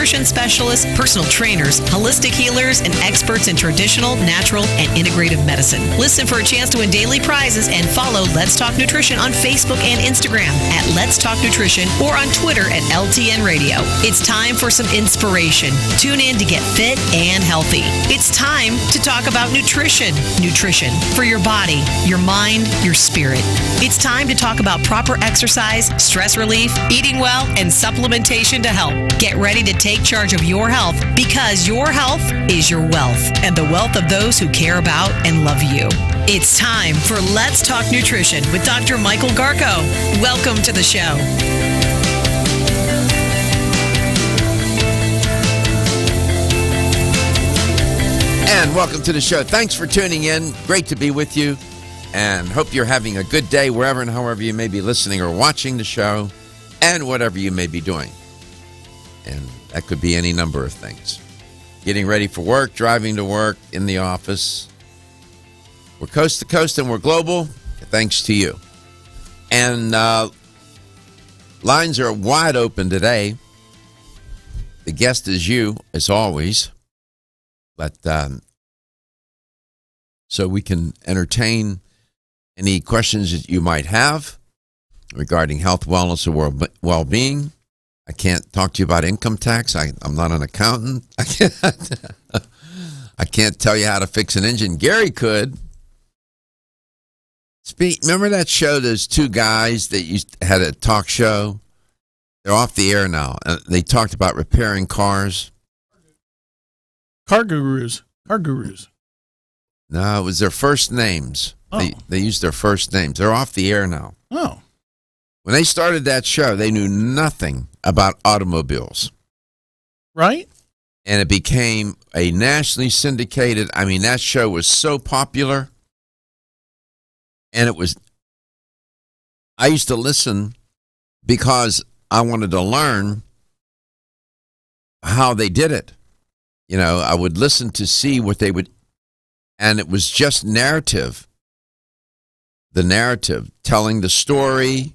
nutrition specialists, personal trainers, holistic healers, and experts in traditional, natural, and integrative medicine. Listen for a chance to win daily prizes and follow Let's Talk Nutrition on Facebook and Instagram at Let's Talk Nutrition or on Twitter at LTN Radio. It's time for some inspiration. Tune in to get fit and healthy. It's time to talk about nutrition. Nutrition for your body, your mind, your spirit. It's time to talk about proper exercise, stress relief, eating well, and supplementation to help. Get ready to take charge of your health because your health is your wealth and the wealth of those who care about and love you. It's time for Let's Talk Nutrition with Dr. Michael Garko. Welcome to the show. And welcome to the show. Thanks for tuning in. Great to be with you. And hope you're having a good day wherever and however you may be listening or watching the show and whatever you may be doing. And that could be any number of things. Getting ready for work, driving to work, in the office. We're coast to coast and we're global, thanks to you. And lines are wide open today. The guest is you, as always. But so we can entertain any questions that you might have regarding health, wellness, or well-being. I can't talk to you about income tax. I'm not an accountant. I can't tell you how to fix an engine. Gary could. Remember that show, those two guys that had a talk show? They're off the air now. They talked about repairing cars. Car gurus. No, it was their first names. Oh. They used their first names. They're off the air now. Oh. When they started that show, they knew nothing about automobiles. Right? And it became a nationally syndicated, that show was so popular. And I used to listen because I wanted to learn how they did it. I would listen to see what they would, and it was just narrative. The narrative, telling the story,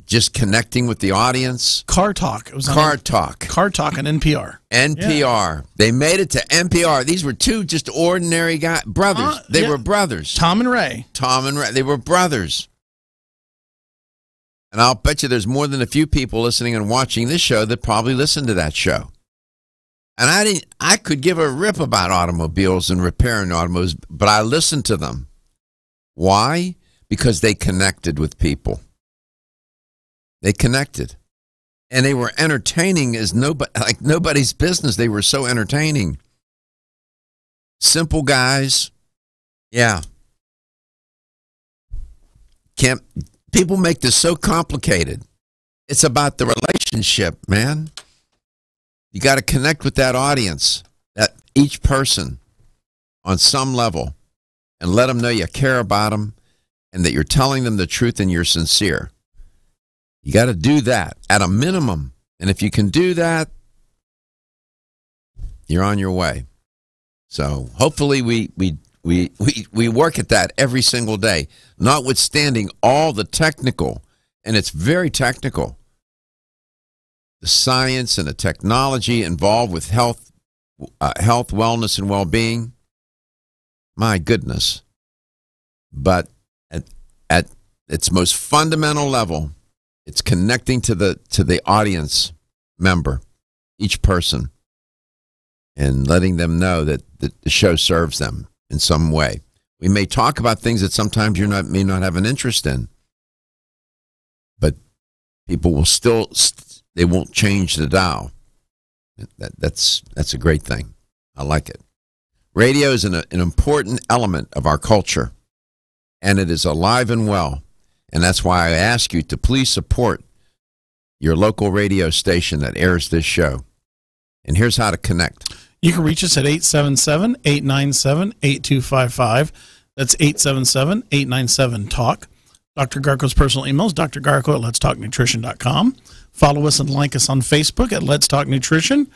just connecting with the audience. Car Talk. It was Car Talk. Car Talk on NPR. NPR. Yeah. They made it to NPR. These were two just ordinary brothers. They were brothers. Tom and Ray. They were brothers. And I'll bet you there's more than a few people listening and watching this show that probably listened to that show. And I could give a rip about automobiles and repairing automobiles, but I listened to them. Why? Because they connected with people. They connected. And they were entertaining as nobody's business. They were so entertaining. Simple guys. Yeah. People make this so complicated. It's about the relationship, man. You got to connect with that audience, that each person on some level, and let them know you care about them and that you're telling them the truth and you're sincere. You got to do that at a minimum. And if you can do that, you're on your way. So hopefully we work at that every single day, notwithstanding all the technical, and it's very technical. The science and the technology involved with health, wellness, and well-being. My goodness. But at its most fundamental level, it's connecting to the audience member, each person, and letting them know that the show serves them in some way. We may talk about things that sometimes may not have an interest in, but people will still. They won't change the dial. That's a great thing. I like it. Radio is an important element of our culture, and it is alive and well. And that's why I ask you to please support your local radio station that airs this show. And here's how to connect. You can reach us at 877-897-8255. That's 877-897-TALK. Dr. Garko's personal email is drgarko@letstalknutrition.com. Follow us and like us on Facebook at Let's Talk Nutrition,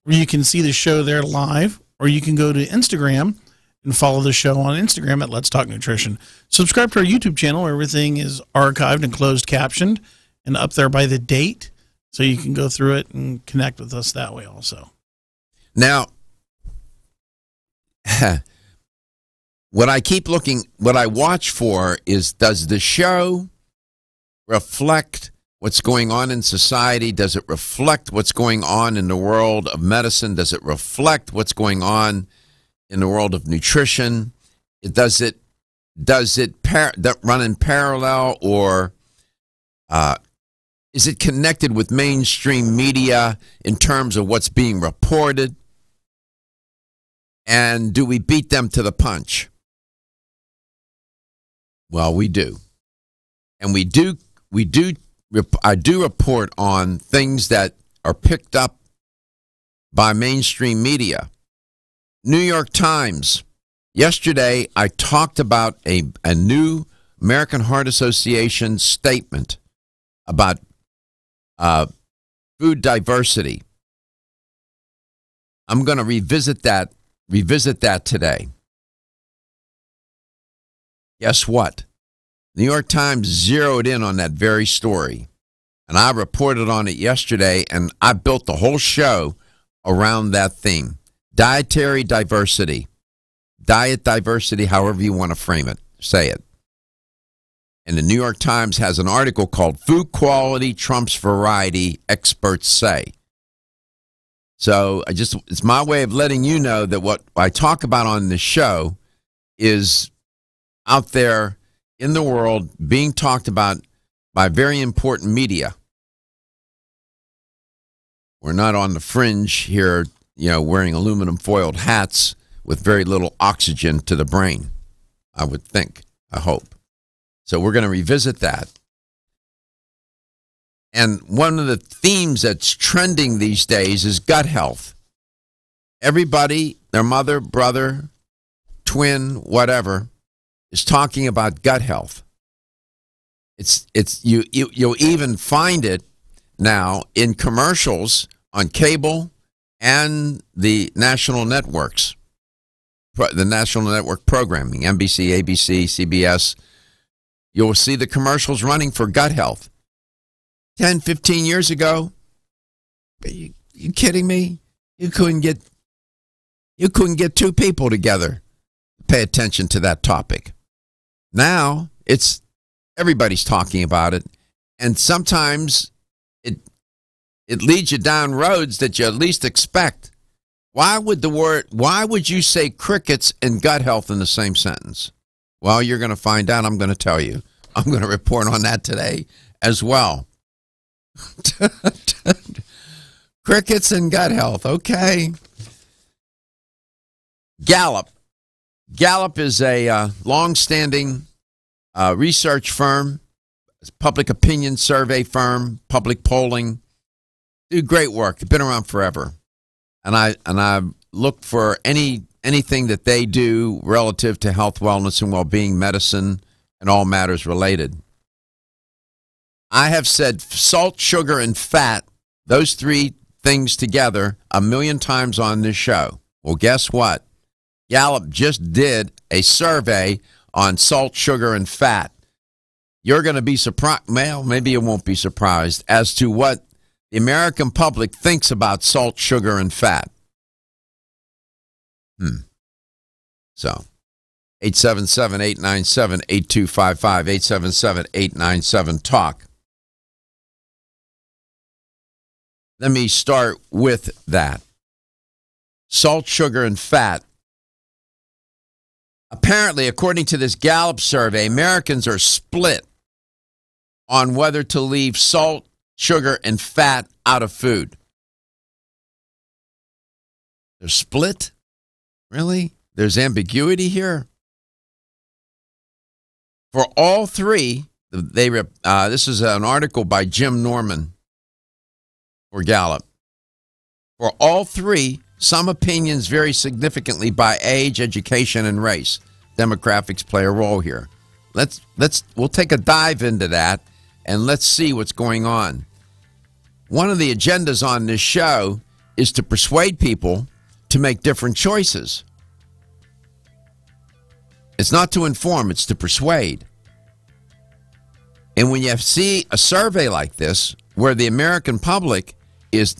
where you can see the show there live, or you can go to Instagram and follow the show on Instagram at Let's Talk Nutrition. Subscribe to our YouTube channel where everything is archived and closed captioned and up there by the date So you can go through it and connect with us that way also. Now, what I watch for is, does the show reflect what's going on in society? Does it reflect what's going on in the world of medicine? Does it reflect what's going on in the world of nutrition? Does it run in parallel, or is it connected with mainstream media in terms of what's being reported? And do we beat them to the punch? Well, we do. And I do report on things that are picked up by mainstream media. New York Times. Yesterday, I talked about a new American Heart Association statement about food diversity. I'm going to revisit that today. Guess what? New York Times zeroed in on that very story, and I reported on it yesterday, and I built the whole show around that theme. Dietary diversity. Diet diversity, however you want to frame it, say it. And the New York Times has an article called Food Quality Trumps Variety, Experts Say. So it's my way of letting you know that what I talk about on this show is out there in the world being talked about by very important media. We're not on the fringe here, wearing aluminum foiled hats with very little oxygen to the brain, I would think, I hope. So we're going to revisit that. And one of the themes that's trending these days is gut health. Everybody, their mother, brother, twin, whatever, is talking about gut health. You'll even find it now in commercials on cable and the national networks, the national network programming, NBC, ABC, CBS. You'll see the commercials running for gut health. 10, 15 years ago, are you kidding me? You couldn't get two people together to pay attention to that topic. Now everybody's talking about it, and sometimes it leads you down roads that you at least expect. Why would you say crickets and gut health in the same sentence? Well, you're going to find out. I'm going to tell you. I'm going to report on that today as well. Crickets and gut health. Okay. Gallup. Gallup is a long-standing research firm, public opinion survey firm, public polling. Do great work. They've been around forever. And I look for anything that they do relative to health, wellness, and well-being, medicine, and all matters related. I have said salt, sugar, and fat, those three things together, 1 million times on this show. Well, guess what? Gallup just did a survey on salt, sugar, and fat. You're going to be surprised. Well, maybe you won't be surprised as to what the American public thinks about salt, sugar, and fat. So, 877-897-8255, 877-897-TALK. Let me start with that. Salt, sugar, and fat. Apparently, according to this Gallup survey, Americans are split on whether to leave salt, sugar, and fat out of food. They're split? Really? There's ambiguity here? For all three, this is an article by Jim Norman for Gallup. For all three, some opinions vary significantly by age, education, and race. Demographics play a role here. We'll take a dive into that and let's see what's going on. One of the agendas on this show is to persuade people to make different choices. It's not to inform, it's to persuade. And when you see a survey like this, where the American public is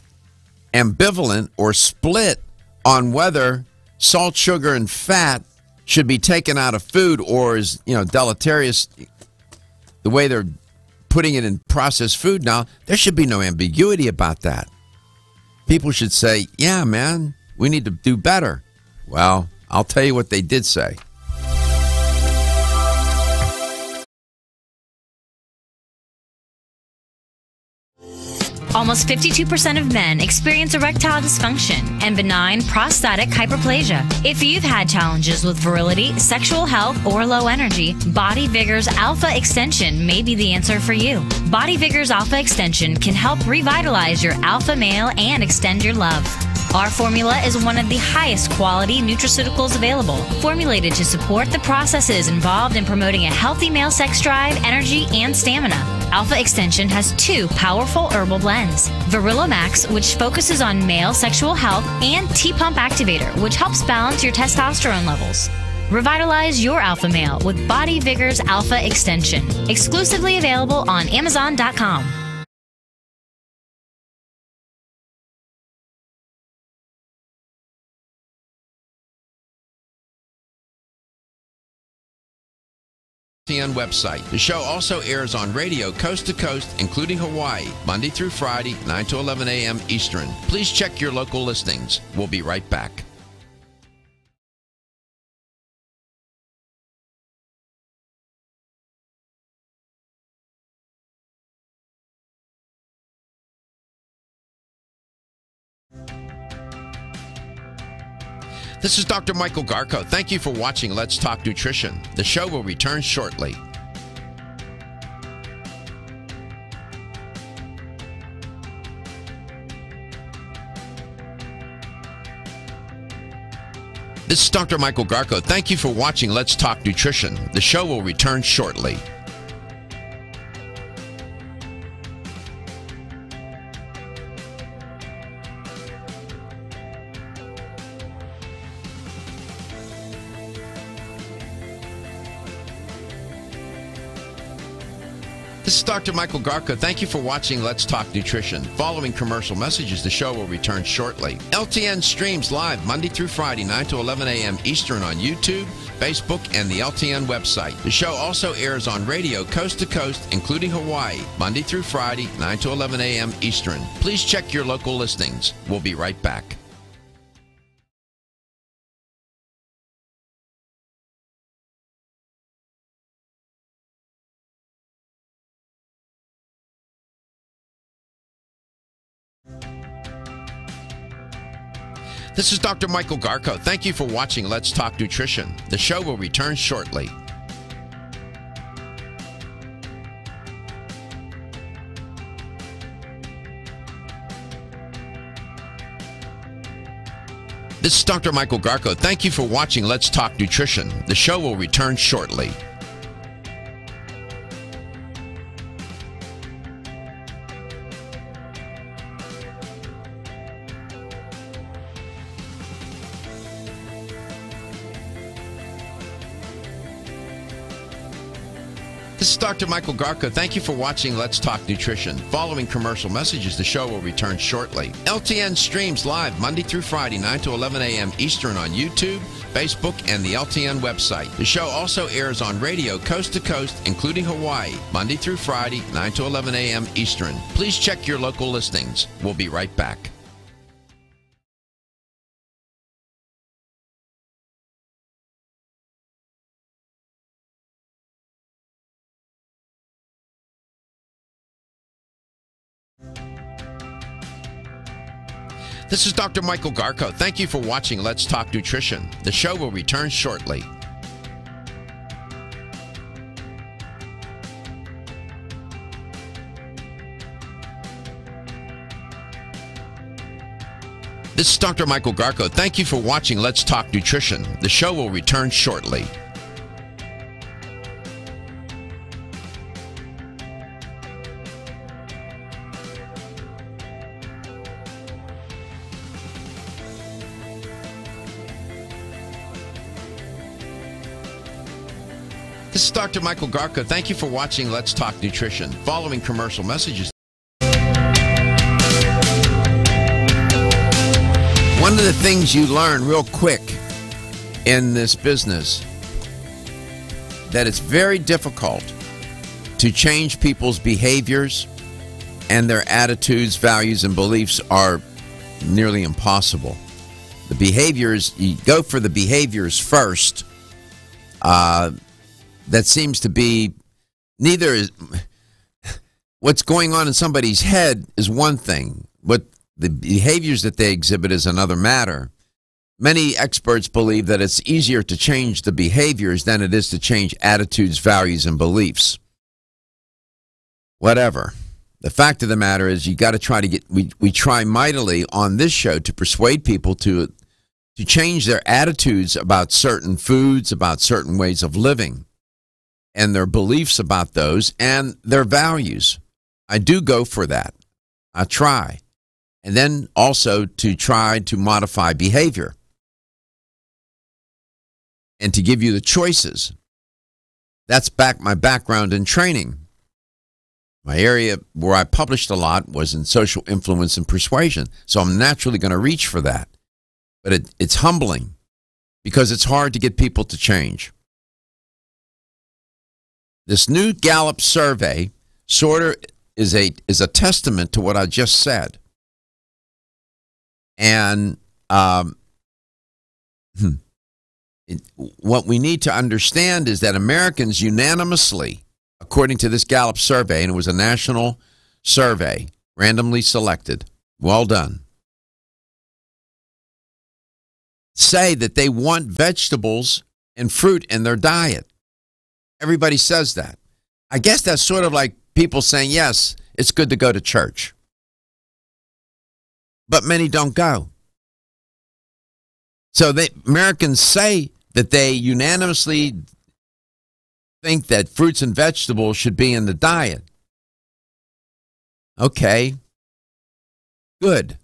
ambivalent or split on whether salt, sugar, and fat should be taken out of food or is, deleterious the way they're putting it in processed food now. There should be no ambiguity about that. People should say, yeah, man, we need to do better. Well, I'll tell you what they did say. Almost 52% of men experience erectile dysfunction and benign prostatic hyperplasia. If you've had challenges with virility, sexual health, or low energy, Body Vigor's Alpha Extension may be the answer for you. Body Vigor's Alpha Extension can help revitalize your alpha male and extend your love. Our formula is one of the highest quality nutraceuticals available, formulated to support the processes involved in promoting a healthy male sex drive, energy, and stamina. Alpha Extension has 2 powerful herbal blends, Virilomax, which focuses on male sexual health, and T-Pump Activator, which helps balance your testosterone levels. Revitalize your alpha male with Body Vigor's Alpha Extension, exclusively available on Amazon.com. Website. The show also airs on radio coast to coast, including Hawaii, Monday through Friday, 9 to 11 a.m. Eastern. Please check your local listings. We'll be right back. This is Dr. Michael Garko. Thank you for watching Let's Talk Nutrition. The show will return shortly. This is Dr. Michael Garko. Thank you for watching Let's Talk Nutrition. The show will return shortly. This is Dr. Michael Garko. Thank you for watching Let's Talk Nutrition. Following commercial messages, the show will return shortly. LTN streams live Monday through Friday, 9 to 11 a.m. Eastern on YouTube, Facebook, and the LTN website. The show also airs on radio coast to coast, including Hawaii, Monday through Friday, 9 to 11 a.m. Eastern. Please check your local listings. We'll be right back. This is Dr. Michael Garko. Thank you for watching Let's Talk Nutrition. The show will return shortly. This is Dr. Michael Garko. Thank you for watching Let's Talk Nutrition. The show will return shortly. This is Dr. Michael Garko. Thank you for watching Let's Talk Nutrition. Following commercial messages, the show will return shortly. LTN streams live Monday through Friday, 9 to 11 a.m. Eastern on YouTube, Facebook, and the LTN website. The show also airs on radio coast to coast, including Hawaii, Monday through Friday, 9 to 11 a.m. Eastern. Please check your local listings. We'll be right back. This is Dr. Michael Garko. Thank you for watching Let's Talk Nutrition. The show will return shortly. This is Dr. Michael Garko. Thank you for watching Let's Talk Nutrition. The show will return shortly. This is Dr. Michael Garko. Thank you for watching Let's Talk Nutrition. Following commercial messages. One of the things you learn real quick in this business, that it's very difficult to change people's behaviors, and their attitudes, values, and beliefs are nearly impossible. The behaviors, you go for the behaviors first. That seems to be neither is what's going on in somebody's head is one thing. What the behaviors that they exhibit is another matter. Many experts believe that it's easier to change the behaviors than it is to change attitudes, values, and beliefs. Whatever. The fact of the matter is you got to try to get, we try mightily on this show to persuade people to change their attitudes about certain foods, about certain ways of living, and their beliefs about those, and their values. I do go for that. I try. And then also to try to modify behavior and to give you the choices. That's my background in training. My area where I published a lot was in social influence and persuasion. So I'm naturally going to reach for that. But it's humbling because it's hard to get people to change. This new Gallup survey sort of is a testament to what I just said. And what we need to understand is that Americans unanimously, according to this Gallup survey, and it was a national survey, randomly selected, well done, say that they want vegetables and fruit in their diet. Everybody says that. I guess that's sort of like people saying, yes, it's good to go to church. But many don't go. So Americans say that they unanimously think that fruits and vegetables should be in the diet. Okay, good.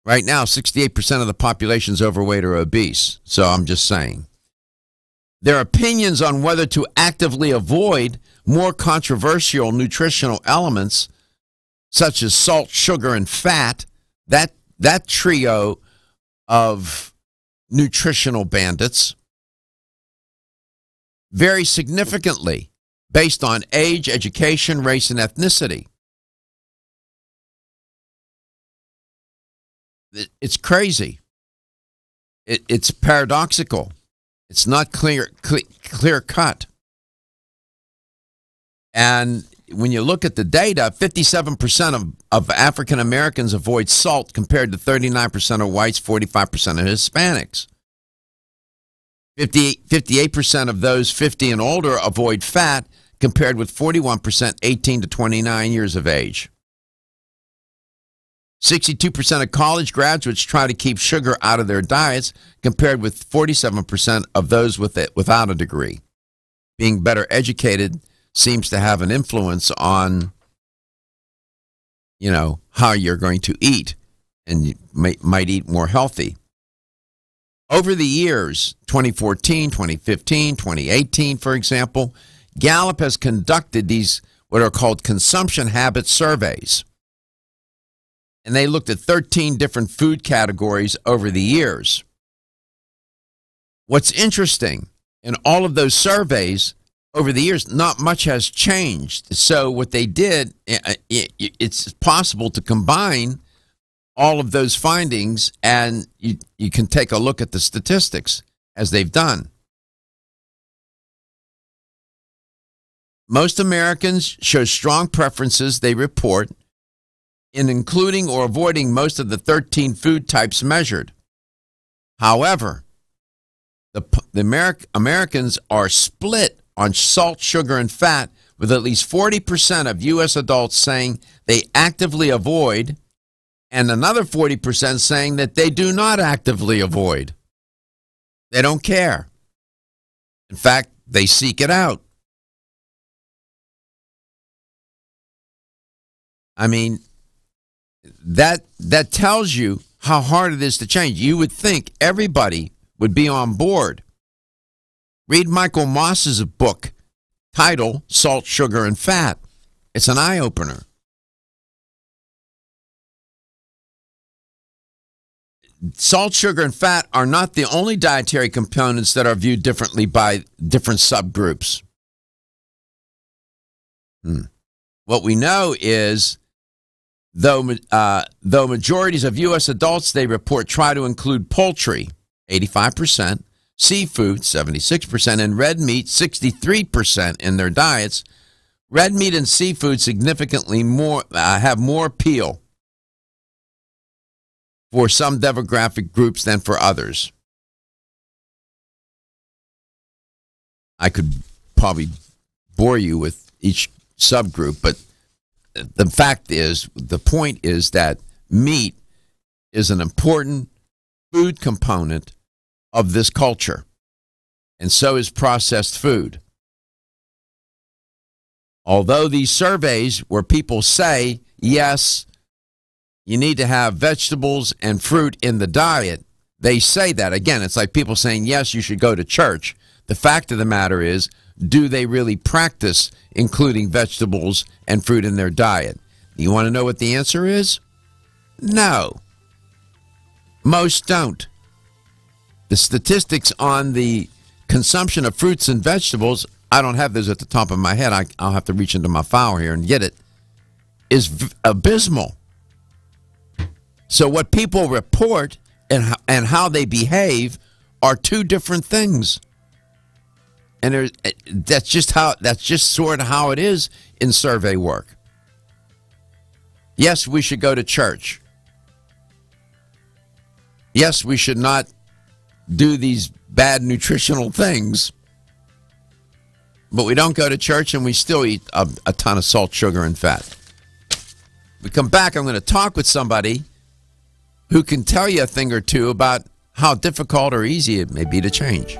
Right now, 68% of the population is overweight or obese. So I'm just saying. Their opinions on whether to actively avoid more controversial nutritional elements, such as salt, sugar, and fat, that trio of nutritional bandits, vary significantly based on age, education, race, and ethnicity. It's crazy. It's paradoxical. It's not clear cut. And when you look at the data, 57% of African Americans avoid salt compared to 39% of whites, 45% of Hispanics. 58% of those 50 and older avoid fat compared with 41% 18 to 29 years of age. 62% of college graduates try to keep sugar out of their diets compared with 47% of those without a degree. Being better educated seems to have an influence on, how you're going to eat, and you might eat more healthy. Over the years, 2014, 2015, 2018, for example, Gallup has conducted these what are called consumption habit surveys. And they looked at 13 different food categories over the years. What's interesting, in all of those surveys over the years, not much has changed. So what they did, it's possible to combine all of those findings, and you can take a look at the statistics as they've done. Most Americans show strong preferences, they report, in including or avoiding most of the 13 food types measured. However, the Americans are split on salt, sugar, and fat, with at least 40% of U.S. adults saying they actively avoid, and another 40% saying that they do not actively avoid. They don't care. In fact, they seek it out. I mean, that tells you how hard it is to change. You would think everybody would be on board. Read Michael Moss's book titled Salt, Sugar, and Fat. It's an eye-opener. salt, sugar, and fat are not the only dietary components that are viewed differently by different subgroups. What we know is, though majorities of U.S. adults, they report, try to include poultry, 85%, seafood, 76%, and red meat, 63% in their diets, red meat and seafood significantly more have more appeal for some demographic groups than for others. I could probably bore you with each subgroup, but the fact is, the point is that meat is an important food component of this culture, and so is processed food. Although these surveys where people say, yes, you need to have vegetables and fruit in the diet, they say that. Again, it's like people saying, yes, you should go to church. The fact of the matter is, do they really practice including vegetables and fruit in their diet? You want to know what the answer is? No. Most don't. The statistics on the consumption of fruits and vegetables, I don't have those at the top of my head. I'll have to reach into my file here and get it, is abysmal. So what people report and how they behave are two different things. And that's just sort of how it is in survey work. Yes, we should go to church. Yes, we should not do these bad nutritional things. But we don't go to church and we still eat a ton of salt, sugar, and fat. We come back, I'm going to talk with somebody who can tell you a thing or two about how difficult or easy it may be to change.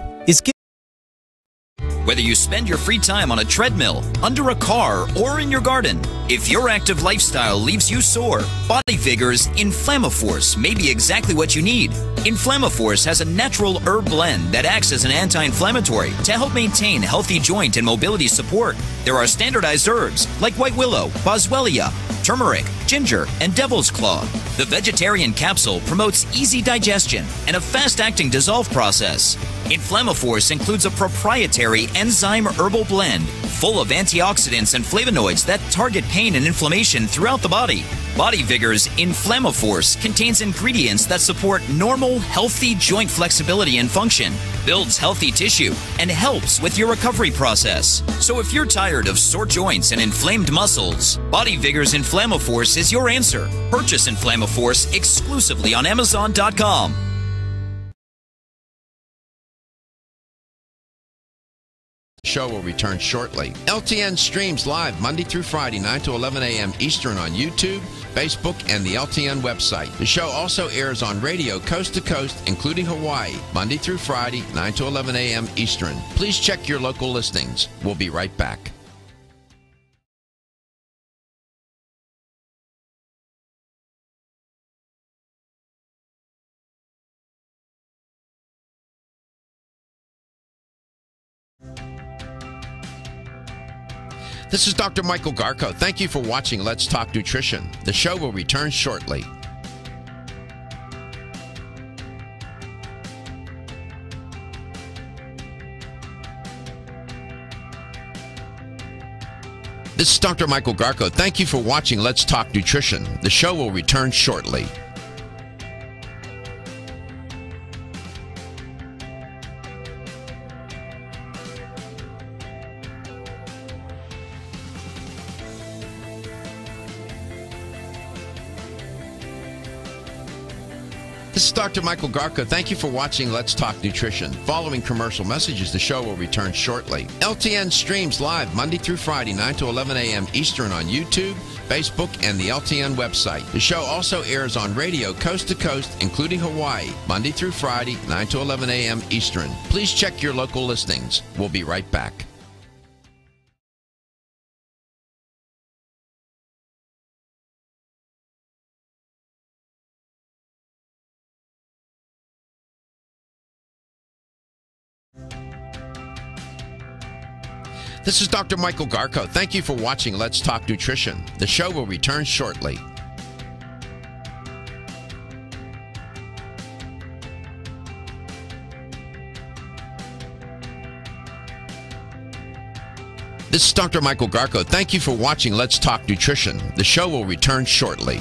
Whether you spend your free time on a treadmill, under a car, or in your garden, if your active lifestyle leaves you sore, Body Vigor's Inflammaforce may be exactly what you need. Inflammaforce has a natural herb blend that acts as an anti-inflammatory to help maintain healthy joint and mobility support. There are standardized herbs like white willow, boswellia, turmeric, ginger, and devil's claw. The vegetarian capsule promotes easy digestion and a fast-acting dissolve process. Inflammaforce includes a proprietary enzyme herbal blend full of antioxidants and flavonoids that target pain and inflammation throughout the body. Body Vigor's Inflammaforce contains ingredients that support normal, healthy joint flexibility and function, builds healthy tissue, and helps with your recovery process. So if you're tired of sore joints and inflamed muscles, Body Vigor's Inflammaforce is your answer. Purchase Inflammaforce exclusively on Amazon.com. Show will return shortly. LTN streams live Monday through Friday, 9 to 11 a.m. Eastern on YouTube, Facebook, and the LTN website. The show also airs on radio coast to coast, including Hawaii, Monday through Friday, 9 to 11 a.m. Eastern. Please check your local listings. We'll be right back. This is Dr. Michael Garko. Thank you for watching Let's Talk Nutrition. The show will return shortly. This is Dr. Michael Garko. Thank you for watching Let's Talk Nutrition. The show will return shortly. This is Dr. Michael Garko. Thank you for watching Let's Talk Nutrition. Following commercial messages, the show will return shortly. LTN streams live Monday through Friday, 9 to 11 a.m. Eastern on YouTube, Facebook, and the LTN website. The show also airs on radio coast to coast, including Hawaii, Monday through Friday, 9 to 11 a.m. Eastern. Please check your local listings. We'll be right back. This is Dr. Michael Garko. Thank you for watching Let's Talk Nutrition. The show will return shortly. This is Dr. Michael Garko. Thank you for watching Let's Talk Nutrition. The show will return shortly.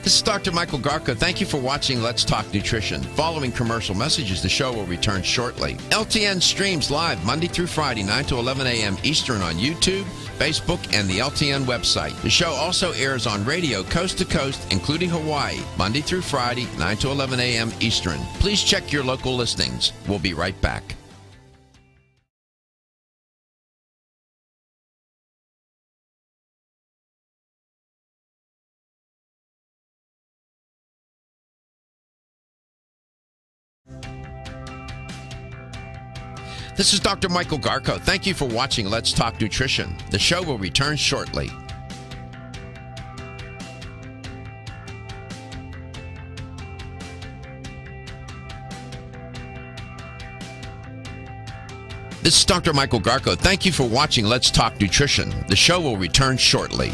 This is Dr. Michael Garko. Thank you for watching Let's Talk Nutrition. Following commercial messages, the show will return shortly. LTN streams live Monday through Friday, 9 to 11 a.m. Eastern on YouTube, Facebook, and the LTN website. The show also airs on radio coast to coast, including Hawaii, Monday through Friday, 9 to 11 a.m. Eastern. Please check your local listings. We'll be right back. This is Dr. Michael Garko. Thank you for watching Let's Talk Nutrition. The show will return shortly. This is Dr. Michael Garko. Thank you for watching Let's Talk Nutrition. The show will return shortly.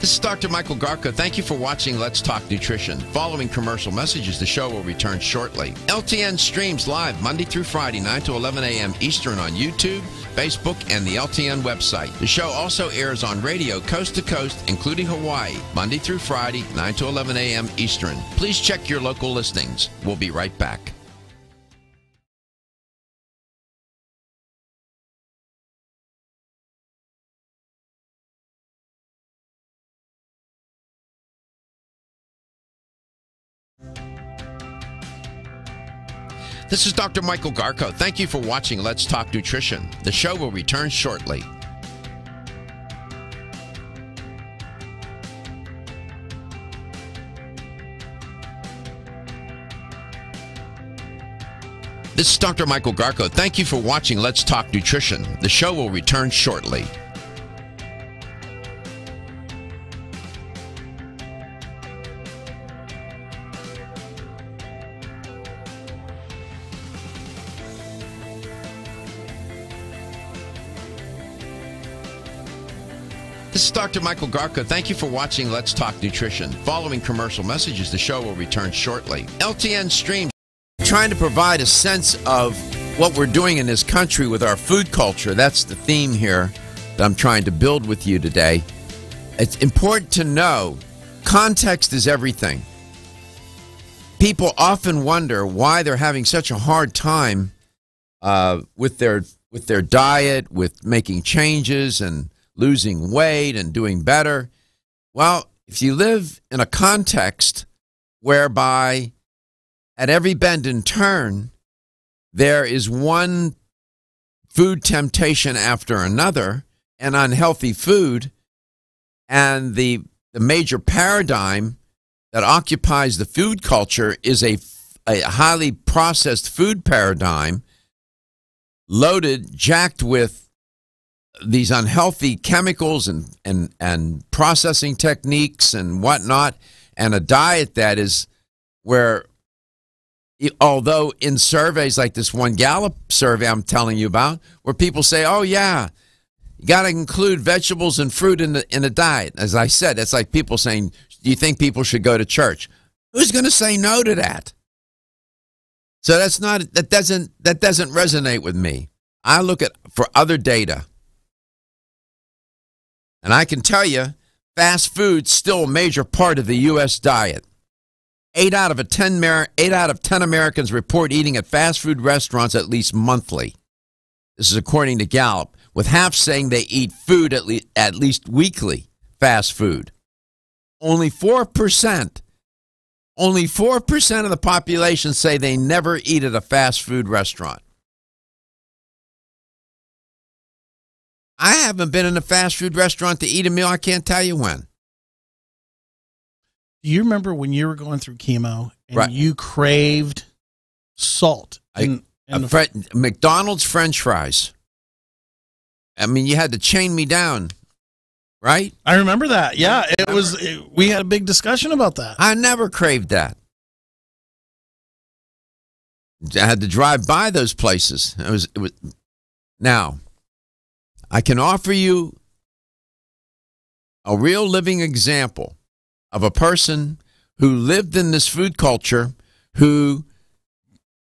This is Dr. Michael Garko. Thank you for watching Let's Talk Nutrition. Following commercial messages, the show will return shortly. LTN streams live Monday through Friday, 9 to 11 a.m. Eastern on YouTube, Facebook, and the LTN website. The show also airs on radio coast to coast, including Hawaii, Monday through Friday, 9 to 11 a.m. Eastern. Please check your local listings. We'll be right back. This is Dr. Michael Garko. Thank you for watching Let's Talk Nutrition. The show will return shortly. This is Dr. Michael Garko. Thank you for watching Let's Talk Nutrition. The show will return shortly. This is Dr. Michael Garko. Thank you for watching Let's Talk Nutrition. Following commercial messages, the show will return shortly. LTN streams, trying to provide a sense of what we're doing in this country with our food culture. That's the theme here that I'm trying to build with you today. It's important to know context is everything. People often wonder why they're having such a hard time with their diet, with making changes and losing weight and doing better. Well, if you live in a context whereby at every bend and turn there is one food temptation after another, and unhealthy food, and the major paradigm that occupies the food culture is a highly processed food paradigm, loaded, jacked with these unhealthy chemicals and processing techniques and whatnot, and a diet that is where, although in surveys like this one Gallup survey I'm telling you about, where people say, oh yeah, you got to include vegetables and fruit in the diet. As I said, that's like people saying, do you think people should go to church? Who's going to say no to that? So that doesn't resonate with me. I look for other data. And I can tell you, fast food's still a major part of the U.S. diet. 8 out of 10 Americans report eating at fast food restaurants at least monthly. This is according to Gallup, with half saying they eat food at least weekly, fast food. Only 4% of the population say they never eat at a fast food restaurant. I haven't been in a fast food restaurant to eat a meal. I can't tell you when. Do you remember when you were going through chemo and right. you craved salt? McDonald's French fries. I mean, you had to chain me down, right? I remember that. Yeah, we had a big discussion about that. I never craved that. I had to drive by those places. It was. Now, I can offer you a real living example of a person who lived in this food culture, who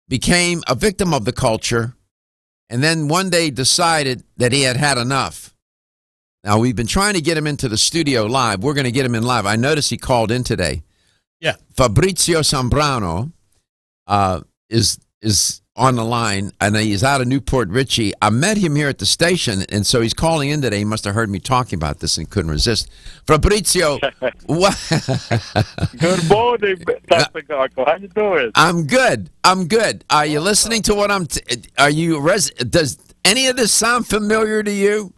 became a victim of the culture, and then one day decided that he had had enough. Now, we've been trying to get him into the studio live. We're going to get him in live. I noticed he called in today. Yeah. Fabrizio Sambrano is on the line, and he's out of Newport Richie. I met him here at the station, and so he's calling in today. He must have heard me talking about this and couldn't resist. Fabrizio, what? Good morning, Dr. Garko. How you doing? I'm good. Are you listening to what does any of this sound familiar to you?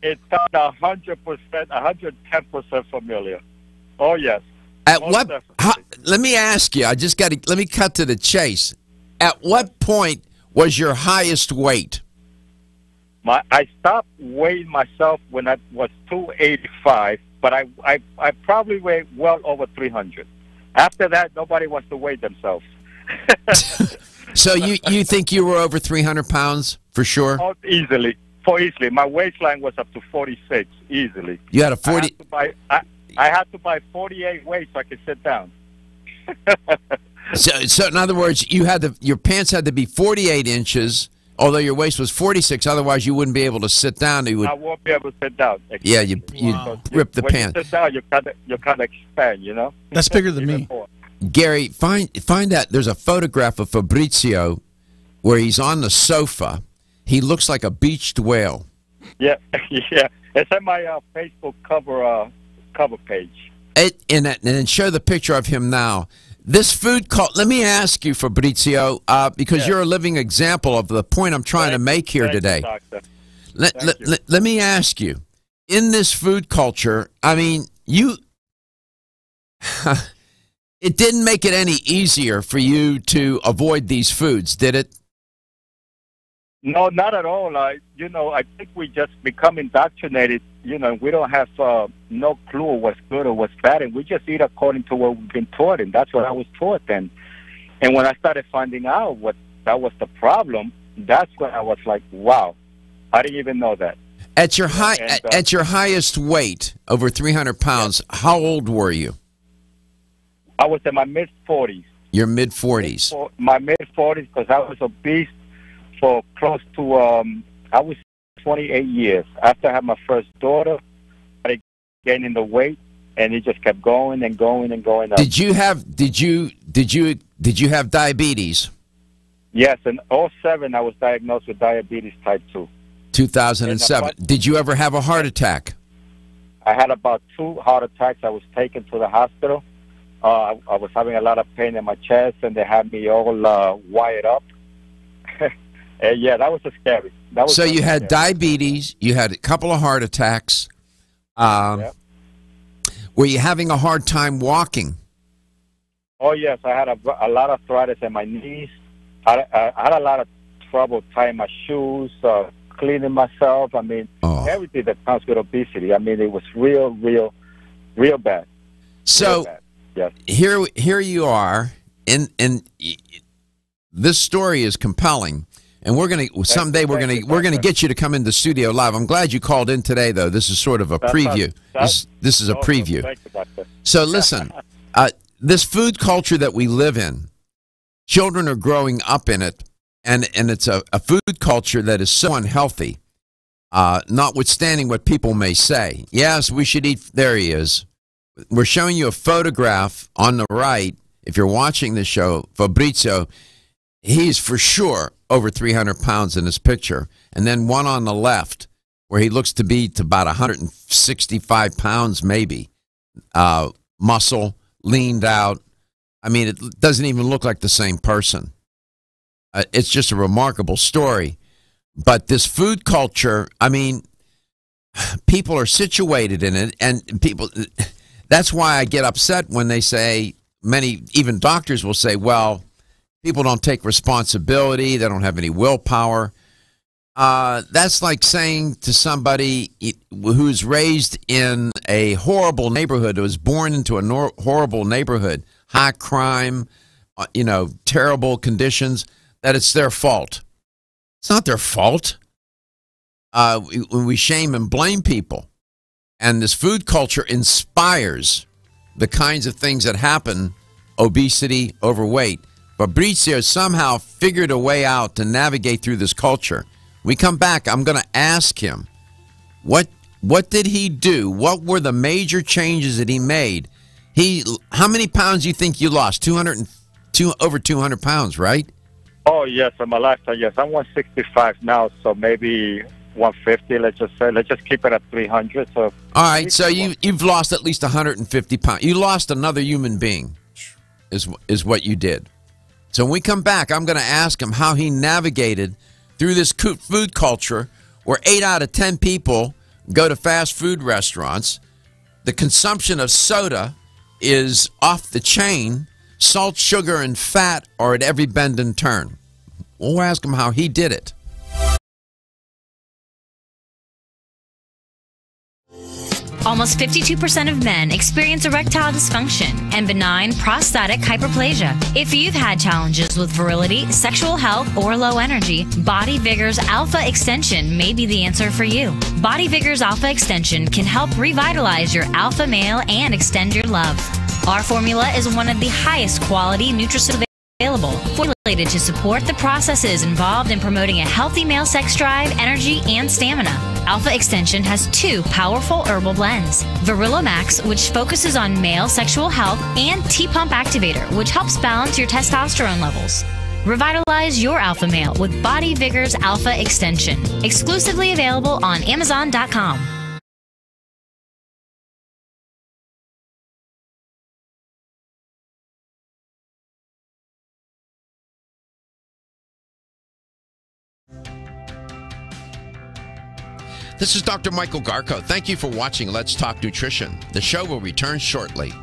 It sounds 100%, 110% familiar. Oh, yes. Let me ask you, let me cut to the chase. At what point was your highest weight? I stopped weighing myself when I was 285, but I probably weighed well over 300. After that, nobody wants to weigh themselves. So you think you were over 300 pounds for sure? Oh, easily. Easily. My waistline was up to 46, easily. You had a 40... I had to buy 48 weights so I could sit down. So in other words, your pants had to be 48 inches, although your waist was 46. Otherwise, you wouldn't be able to sit down. I won't be able to sit down. Yeah, you rip the pants. When you sit down, you kind of expand, you know? That's bigger than me. Gary, find that. There's a photograph of Fabrizio where he's on the sofa. He looks like a beached whale. Yeah, yeah. It's on my Facebook cover page. And then show the picture of him now. This food cult. Let me ask you, Fabrizio, because you're a living example of the point I'm trying to make here today. Let me ask you, in this food culture, I mean, it didn't make it any easier for you to avoid these foods, did it? No, not at all. I think we just become indoctrinated. We don't have no clue what's good or what's bad, and we just eat according to what we've been taught, and that's what I was taught then. And when I started finding out what that was the problem, that's when I was like, wow, I didn't even know that. At your highest weight, over 300 pounds, how old were you? I was in my mid-40s. Your mid-40s? My mid-40s, because I was obese for close to, I was 28 years. After I had my first daughter, I started gaining the weight, and it just kept going and going and going up. Did you have diabetes? Yes, in 2007 I was diagnosed with diabetes type 2. 2007. Did you ever have a heart attack? I had about 2 heart attacks. I was taken to the hospital. I was having a lot of pain in my chest, and they had me all wired up. Yeah, that was scary. So you had diabetes, you had a couple of heart attacks. Yep. Were you having a hard time walking? Oh, yes. I had a lot of arthritis in my knees. I had a lot of trouble tying my shoes, cleaning myself. I mean, everything that comes with obesity. I mean, it was real bad. So real bad. Yes. Here you are, and this story is compelling. And we're gonna get you to come in the studio live. I'm glad you called in today, though. This is sort of a preview. This is a preview. Thank you, Doctor. So listen, this food culture that we live in, children are growing up in it, and it's a food culture that is so unhealthy. Notwithstanding what people may say, yes, we should eat. There he is. We're showing you a photograph on the right. If you're watching the show, Fabrizio, he's for sure over 300 pounds in this picture. And then one on the left where he looks to be to about 165 pounds maybe. Muscle, leaned out. I mean, it doesn't even look like the same person. It's just a remarkable story. But this food culture, I mean, people are situated in it, and people, that's why I get upset when they say, even doctors will say, well, people don't take responsibility, they don't have any willpower. That's like saying to somebody who's raised in a horrible neighborhood, who was born into a horrible neighborhood, high crime, terrible conditions, that it's their fault. It's not their fault. We shame and blame people. And this food culture inspires the kinds of things that happen: obesity, overweight. Fabrizio somehow figured a way out to navigate through this culture. We come back, I'm going to ask him, what did he do? What were the major changes that he made? How many pounds do you think you lost? Over 200 pounds, right? Oh, yes, in my lifetime, yes. I'm 165 now, so maybe 150, let's just say. Let's just keep it at 300. So. All right, so you've lost at least 150 pounds. You lost another human being is what you did. So when we come back, I'm going to ask him how he navigated through this food culture where 8 out of 10 people go to fast food restaurants. The consumption of soda is off the chain. Salt, sugar, and fat are at every bend and turn. We'll ask him how he did it. Almost 52% of men experience erectile dysfunction and benign prostatic hyperplasia. If you've had challenges with virility, sexual health, or low energy, Body Vigor's Alpha Extension may be the answer for you. Body Vigor's Alpha Extension can help revitalize your alpha male and extend your love. Our formula is one of the highest quality nutraceuticals available, formulated to support the processes involved in promoting a healthy male sex drive, energy, and stamina. Alpha Extension has 2 powerful herbal blends: Virilomax, which focuses on male sexual health, and T-Pump Activator, which helps balance your testosterone levels. Revitalize your alpha male with Body Vigor's Alpha Extension. Exclusively available on Amazon.com. This is Dr. Michael Garko. Thank you for watching Let's Talk Nutrition. The show will return shortly.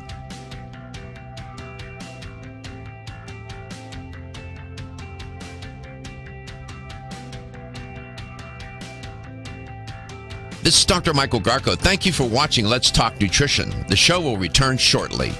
This is Dr. Michael Garko. Thank you for watching Let's Talk Nutrition. The show will return shortly.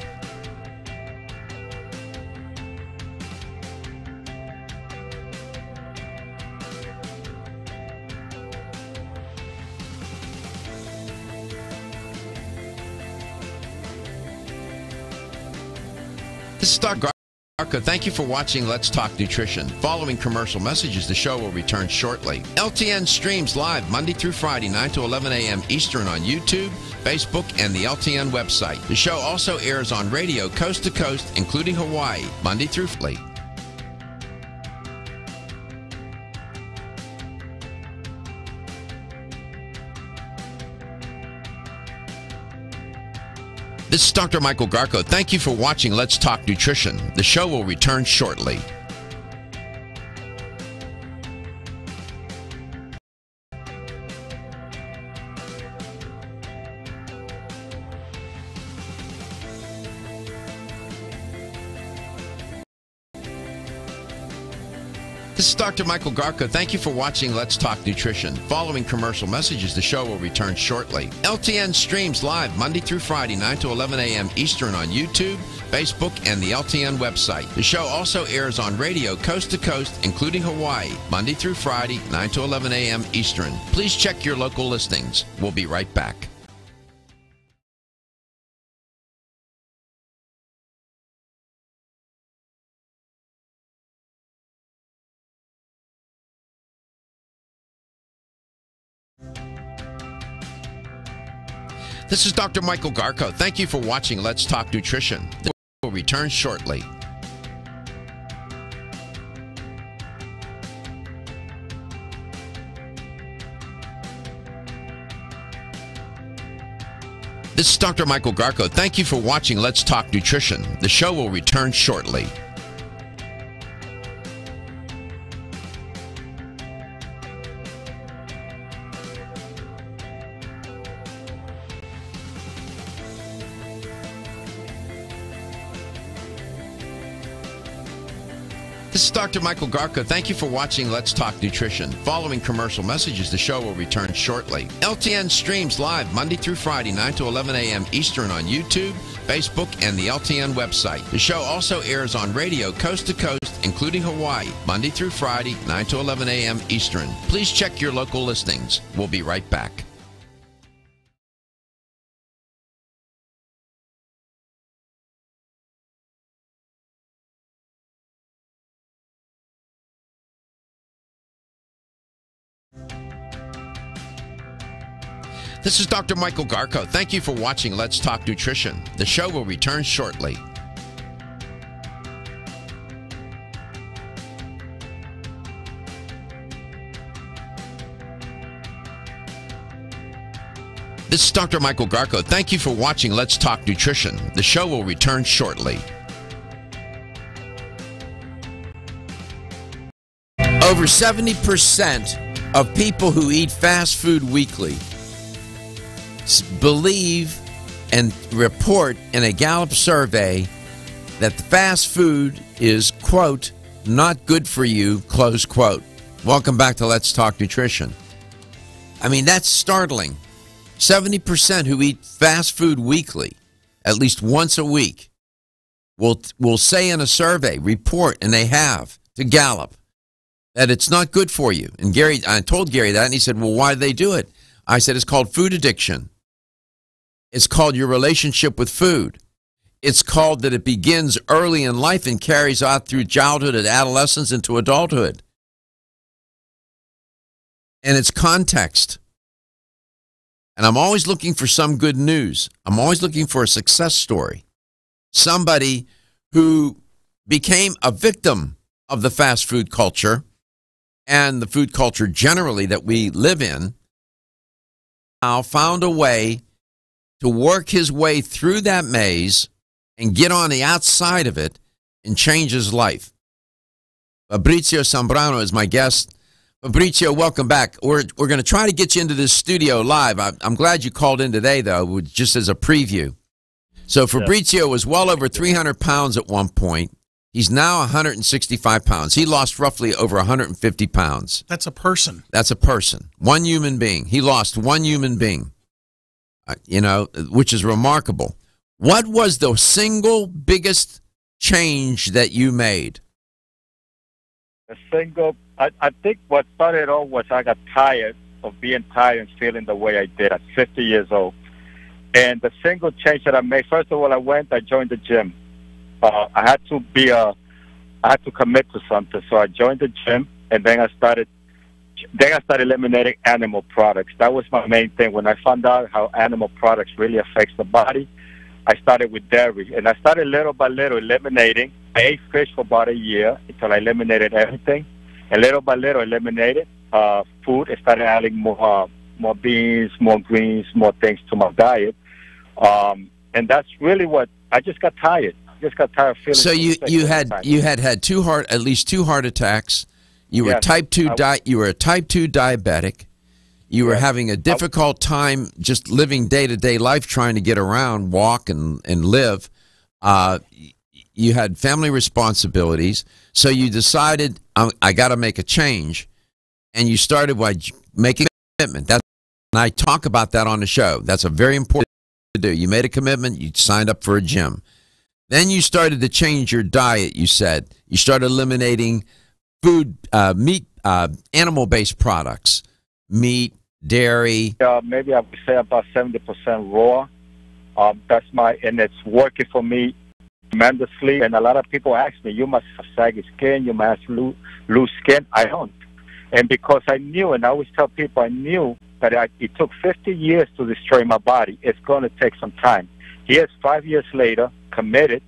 This is Dr. Garko. Thank you for watching Let's Talk Nutrition. Following commercial messages, the show will return shortly. LTN streams live Monday through Friday, 9 to 11 a.m. Eastern on YouTube, Facebook, and the LTN website. The show also airs on radio coast to coast, including Hawaii, Monday through Friday. This is Dr. Michael Garko. Thank you for watching Let's Talk Nutrition. The show will return shortly. This is Dr. Michael Garko. Thank you for watching Let's Talk Nutrition. Following commercial messages, the show will return shortly. LTN streams live Monday through Friday, 9 to 11 a.m. Eastern on YouTube, Facebook, and the LTN website. The show also airs on radio coast to coast, including Hawaii, Monday through Friday, 9 to 11 a.m. Eastern. Please check your local listings. We'll be right back. This is Dr. Michael Garko. Thank you for watching Let's Talk Nutrition. The show will return shortly. This is Dr. Michael Garko. Thank you for watching Let's Talk Nutrition. The show will return shortly. This This is Dr. Michael Garko. Thank you for watching Let's Talk Nutrition. Following commercial messages, the show will return shortly. LTN streams live Monday through Friday, 9 to 11 a.m. Eastern on YouTube, Facebook, and the LTN website. The show also airs on radio coast to coast, including Hawaii, Monday through Friday, 9 to 11 a.m. Eastern. Please check your local listings. We'll be right back. This is Dr. Michael Garko. Thank you for watching Let's Talk Nutrition. The show will return shortly. This is Dr. Michael Garko. Thank you for watching Let's Talk Nutrition. The show will return shortly. Over 70% of people who eat fast food weekly believe and report in a Gallup survey that the fast food is, quote, not good for you, close quote. Welcome back to Let's Talk Nutrition. I mean, that's startling. 70% who eat fast food weekly, at least once a week, will say in a survey, report, and they have, to Gallup, that it's not good for you. And Gary, I told Gary that, and he said, well, why do they do it? I said, it's called food addiction. It's called your relationship with food. It's called that it begins early in life and carries out through childhood and adolescence into adulthood. And it's context. And I'm always looking for some good news. I'm always looking for a success story. Somebody who became a victim of the fast food culture and the food culture generally that we live in, now found a way to work his way through that maze and get on the outside of it and change his life. Fabrizio Sambrano is my guest. Fabrizio, welcome back. We're going to try to get you into this studio live. I'm glad you called in today, though, just as a preview. So Fabrizio was well over 300 pounds at one point. He's now 165 pounds. He lost roughly over 150 pounds. That's a person. That's a person. One human being. He lost one human being, which is remarkable. What was the single biggest change that you made? I think what started it all was I got tired of being tired and feeling the way I did at 50 years old. And the single change that I made, first of all, I joined the gym. I had to commit to something, so I joined the gym, and then I started eliminating animal products. That was my main thing. When I found out how animal products really affects the body, I started with dairy, and I started little by little eliminating. I ate fish for about a year until I eliminated everything, and little by little eliminated food. I started adding more beans, more greens, more things to my diet, and that's really what I just got tired. Feeling. So you had at least two heart attacks. You were type 2 you were a type 2 diabetic. You were having a difficult time just living day-to-day life, trying to get around, walk and live. You had family responsibilities. So you decided, I got to make a change. And you started by making a commitment. And I talk about that on the show. That's a very important thing to do. You made a commitment. You signed up for a gym. Then you started to change your diet, you said. You started eliminating food, meat, animal-based products, meat, dairy. Maybe I would say about 70% raw. And it's working for me tremendously. And a lot of people ask me, you must have saggy skin, you must lose skin. I don't. And because I knew, and I always tell people, I knew that it took 50 years to destroy my body. It's going to take some time. Here's 5 years later, committed,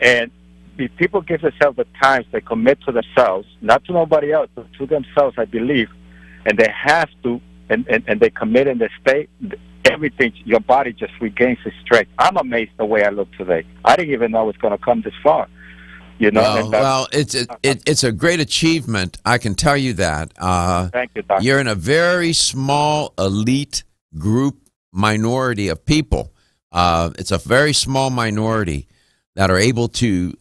and if people give themselves the time, they commit to themselves, not to nobody else, but to themselves, I believe, and they have to, and they commit and they stay, everything, your body just regains its strength. I'm amazed the way I look today. I didn't even know it's going to come this far. Well, it's a great achievement. I can tell you that. Thank you, Doctor. You're in a very small, elite group minority of people. It's a very small minority that are able to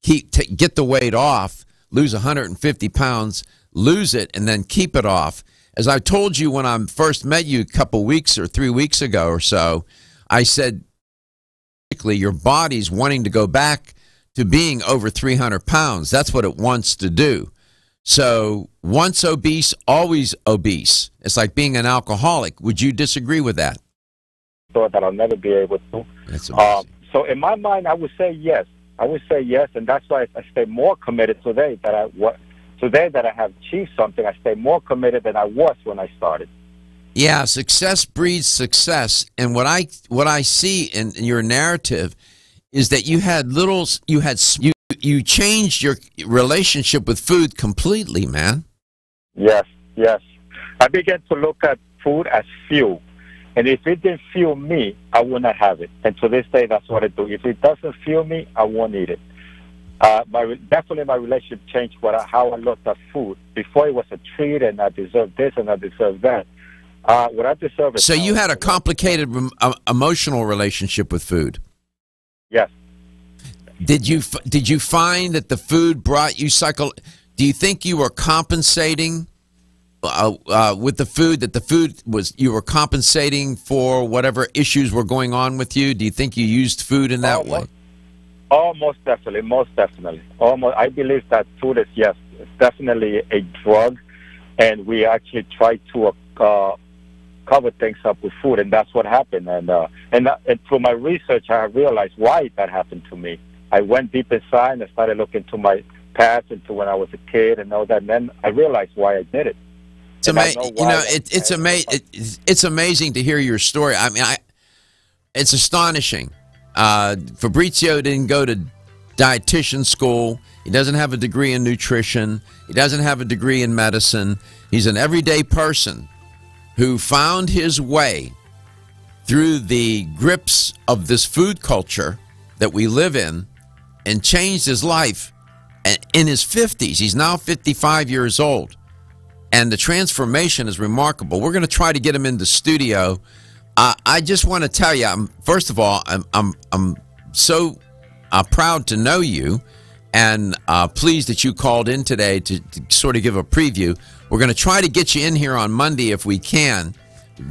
get the weight off, lose 150 pounds, lose it, and then keep it off. As I told you when I first met you a couple weeks or 3 weeks ago or so, I said, your body's wanting to go back to being over 300 pounds. That's what it wants to do. So once obese, always obese. It's like being an alcoholic. Would you disagree with that? Thought that I'll never be able to. That's amazing. So in my mind, I would say yes. I would say yes, and that's why I stay more committed today that I have achieved something. I stay more committed than I was when I started. Yeah, success breeds success, and what I see in your narrative is that you changed your relationship with food completely, man. Yes. I began to look at food as fuel. And if it didn't fuel me, I would not have it. And to this day, that's what I do. If it doesn't fuel me, I won't eat it. Definitely my relationship changed how I looked at food. Before it was a treat and I deserve this and I deserve that. What I deserve is... So you had a complicated emotional relationship with food? Yes. Did you find that the food brought you do you think you were compensating with the food, that you were compensating for whatever issues were going on with you? Do you think you used food in that way? Oh, most definitely. I believe that food is, yes, it's definitely a drug, and we actually try to cover things up with food, and that's what happened. And through my research, I realized why that happened to me. I went deep inside and I started looking to my past, into when I was a kid and all that, and then I realized why I did it. It's amazing. It's amazing to hear your story. I mean, it's astonishing. Fabrizio didn't go to dietitian school. He doesn't have a degree in nutrition. He doesn't have a degree in medicine. He's an everyday person who found his way through the grips of this food culture that we live in and changed his life in his 50s. He's now 55 years old. And the transformation is remarkable. We're going to try to get him in the studio. I just want to tell you, first of all, I'm so proud to know you, and pleased that you called in today to sort of give a preview. We're going to try to get you in here on Monday if we can,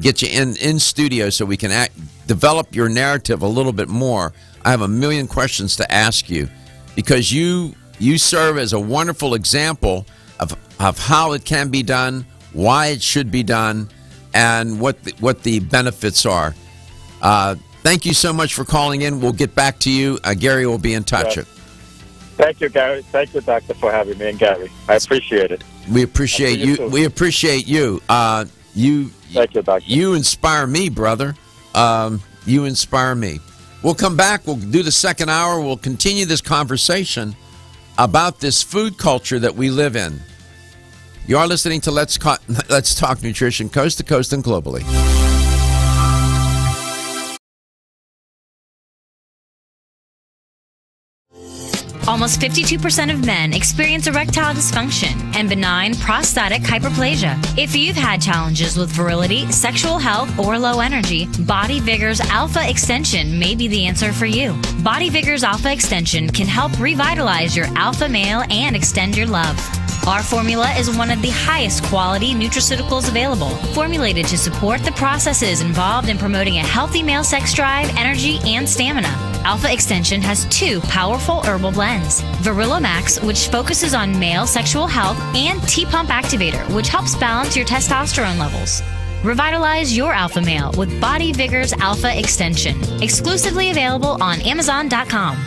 get you in studio so we can develop your narrative a little bit more. I have a million questions to ask you because you serve as a wonderful example of how it can be done, why it should be done, and what the benefits are. Thank you so much for calling in. We'll get back to you. Gary will be in touch. Yeah. Thank you, Gary. Thank you, Doctor, for having me, and Gary. I appreciate it. We appreciate you. We appreciate you. Thank you, Doctor. You inspire me, brother. You inspire me. We'll come back. We'll do the second hour. We'll continue this conversation about this food culture that we live in. You are listening to Let's Talk Nutrition, coast to coast and globally. Almost 52% of men experience erectile dysfunction and benign prostatic hyperplasia. If you've had challenges with virility, sexual health, or low energy, Body Vigor's Alpha Extension may be the answer for you. Body Vigor's Alpha Extension can help revitalize your alpha male and extend your love. Our formula is one of the highest quality nutraceuticals available, formulated to support the processes involved in promoting a healthy male sex drive, energy, and stamina. Alpha Extension has 2 powerful herbal blends, Virilomax, which focuses on male sexual health, and T-Pump Activator, which helps balance your testosterone levels. Revitalize your alpha male with Body Vigor's Alpha Extension, exclusively available on Amazon.com.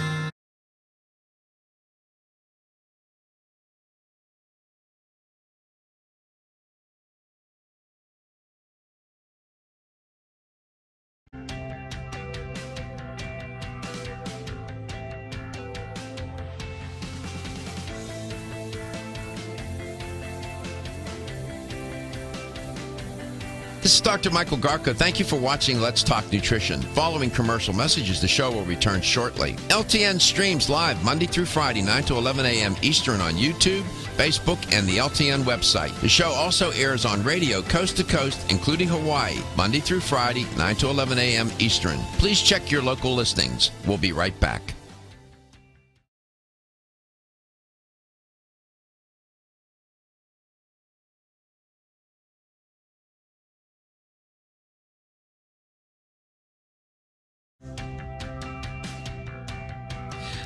This is Dr. Michael Garko. Thank you for watching Let's Talk Nutrition. Following commercial messages, the show will return shortly. LTN streams live Monday through Friday, 9 to 11 a.m. Eastern on YouTube, Facebook, and the LTN website. The show also airs on radio coast to coast, including Hawaii, Monday through Friday, 9 to 11 a.m. Eastern. Please check your local listings. We'll be right back.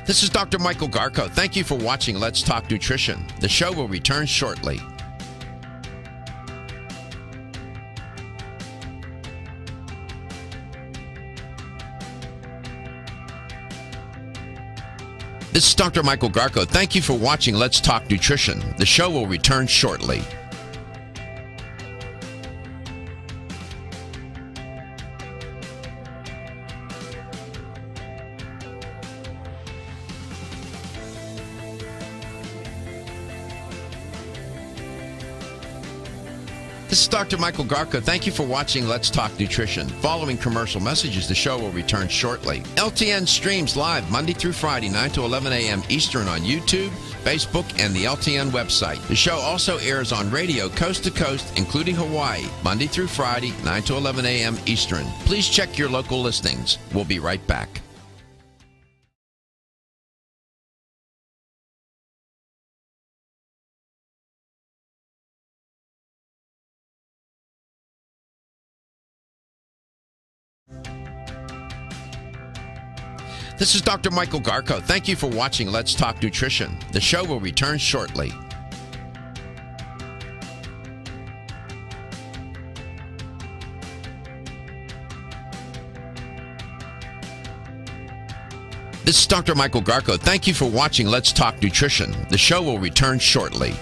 This is Dr. Michael Garko. Thank you for watching Let's Talk Nutrition. The show will return shortly. This is Dr. Michael Garko. Thank you for watching Let's Talk Nutrition. The show will return shortly. This is Dr. Michael Garko. Thank you for watching Let's Talk Nutrition. Following commercial messages, the show will return shortly. LTN streams live Monday through Friday, 9 to 11 a.m. Eastern on YouTube, Facebook, and the LTN website. The show also airs on radio coast to coast, including Hawaii, Monday through Friday, 9 to 11 a.m. Eastern. Please check your local listings. We'll be right back. This is Dr. Michael Garko. Thank you for watching Let's Talk Nutrition. The show will return shortly. This is Dr. Michael Garko. Thank you for watching Let's Talk Nutrition. The show will return shortly.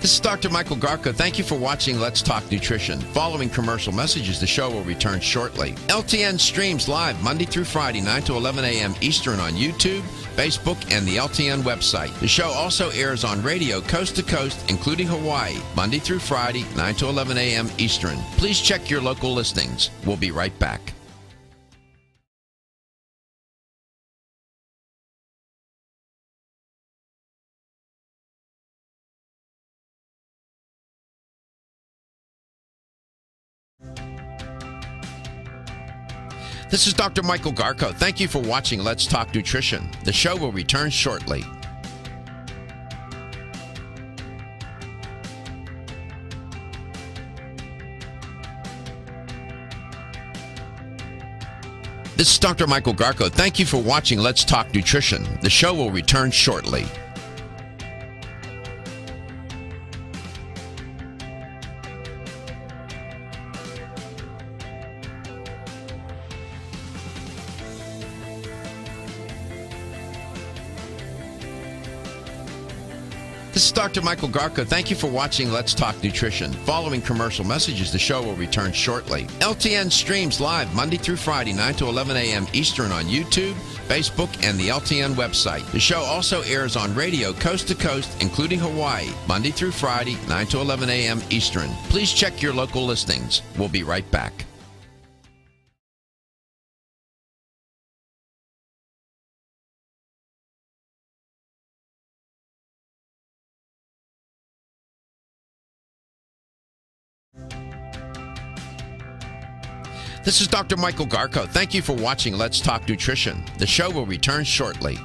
This is Dr. Michael Garko. Thank you for watching Let's Talk Nutrition. Following commercial messages, the show will return shortly. LTN streams live Monday through Friday, 9 to 11 a.m. Eastern on YouTube, Facebook, and the LTN website. The show also airs on radio coast to coast, including Hawaii, Monday through Friday, 9 to 11 a.m. Eastern. Please check your local listings. We'll be right back. This is Dr. Michael Garko. Thank you for watching Let's Talk Nutrition. The show will return shortly. This is Dr. Michael Garko. Thank you for watching Let's Talk Nutrition. The show will return shortly. This is Dr. Michael Garko. Thank you for watching Let's Talk Nutrition. Following commercial messages, the show will return shortly. LTN streams live Monday through Friday, 9 to 11 a.m. Eastern on YouTube, Facebook, and the LTN website. The show also airs on radio coast to coast, including Hawaii, Monday through Friday, 9 to 11 a.m. Eastern. Please check your local listings. We'll be right back. This is Dr. Michael Garko. Thank you for watching Let's Talk Nutrition. The show will return shortly.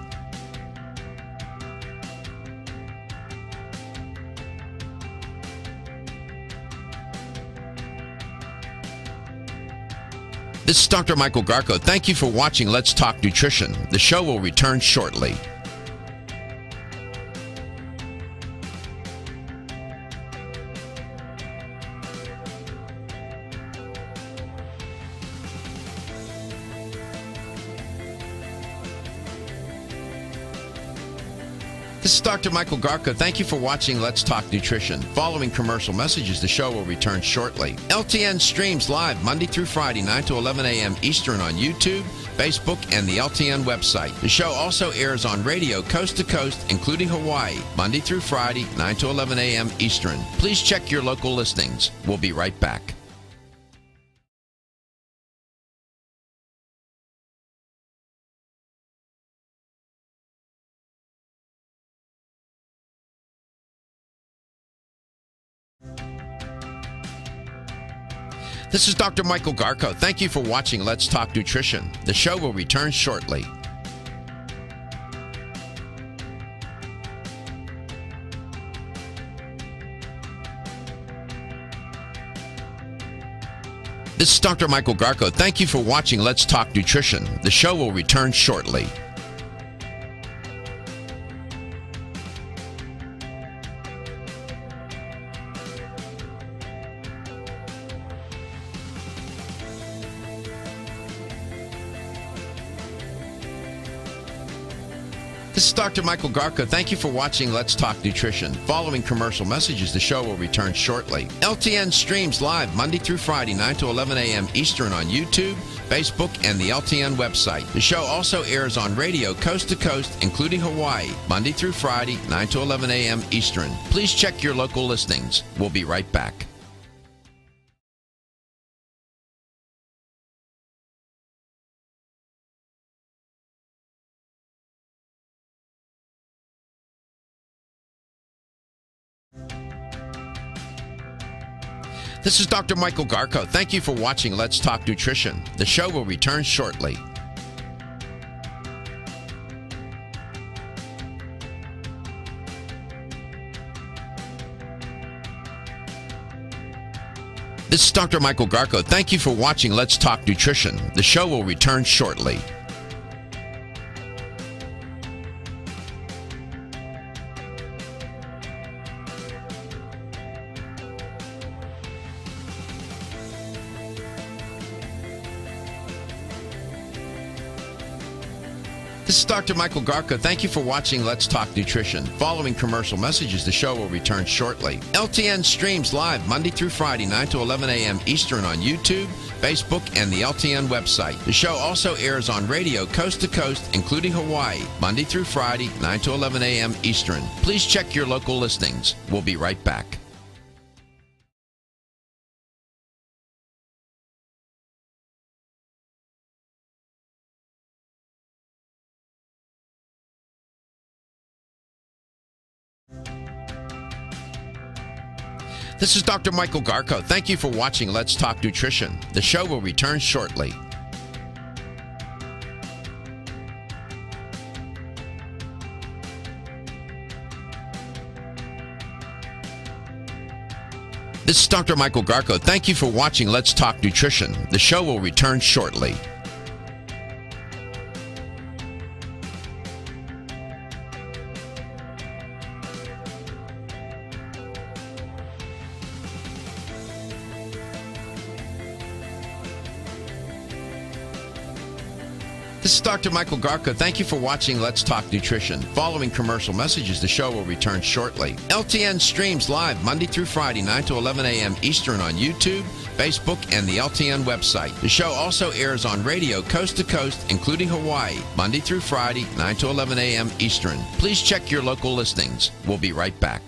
This is Dr. Michael Garko. Thank you for watching Let's Talk Nutrition. The show will return shortly. This is Dr. Michael Garko. Thank you for watching Let's Talk Nutrition. Following commercial messages, the show will return shortly. LTN streams live Monday through Friday, 9 to 11 a.m. Eastern on YouTube, Facebook, and the LTN website. The show also airs on radio coast to coast, including Hawaii, Monday through Friday, 9 to 11 a.m. Eastern. Please check your local listings. We'll be right back. This is Dr. Michael Garko. Thank you for watching Let's Talk Nutrition. The show will return shortly. This is Dr. Michael Garko. Thank you for watching Let's Talk Nutrition. The show will return shortly. This is Dr. Michael Garko. Thank you for watching Let's Talk Nutrition. Following commercial messages, the show will return shortly. LTN streams live Monday through Friday, 9 to 11 a.m. Eastern on YouTube, Facebook, and the LTN website. The show also airs on radio coast to coast, including Hawaii, Monday through Friday, 9 to 11 a.m. Eastern. Please check your local listings. We'll be right back. This is Dr. Michael Garko. Thank you for watching Let's Talk Nutrition. The show will return shortly. This is Dr. Michael Garko. Thank you for watching Let's Talk Nutrition. The show will return shortly. This is Dr. Michael Garko. Thank you for watching Let's Talk Nutrition. Following commercial messages, the show will return shortly. LTN streams live Monday through Friday, 9 to 11 a.m. Eastern on YouTube, Facebook, and the LTN website. The show also airs on radio coast to coast, including Hawaii, Monday through Friday, 9 to 11 a.m. Eastern. Please check your local listings. We'll be right back. This is Dr. Michael Garko. Thank you for watching Let's Talk Nutrition. The show will return shortly. This is Dr. Michael Garko. Thank you for watching Let's Talk Nutrition. The show will return shortly. This is Dr. Michael Garko. Thank you for watching Let's Talk Nutrition. Following commercial messages, the show will return shortly. LTN streams live Monday through Friday, 9 to 11 a.m. Eastern on YouTube, Facebook, and the LTN website. The show also airs on radio coast to coast, including Hawaii, Monday through Friday, 9 to 11 a.m. Eastern. Please check your local listings. We'll be right back.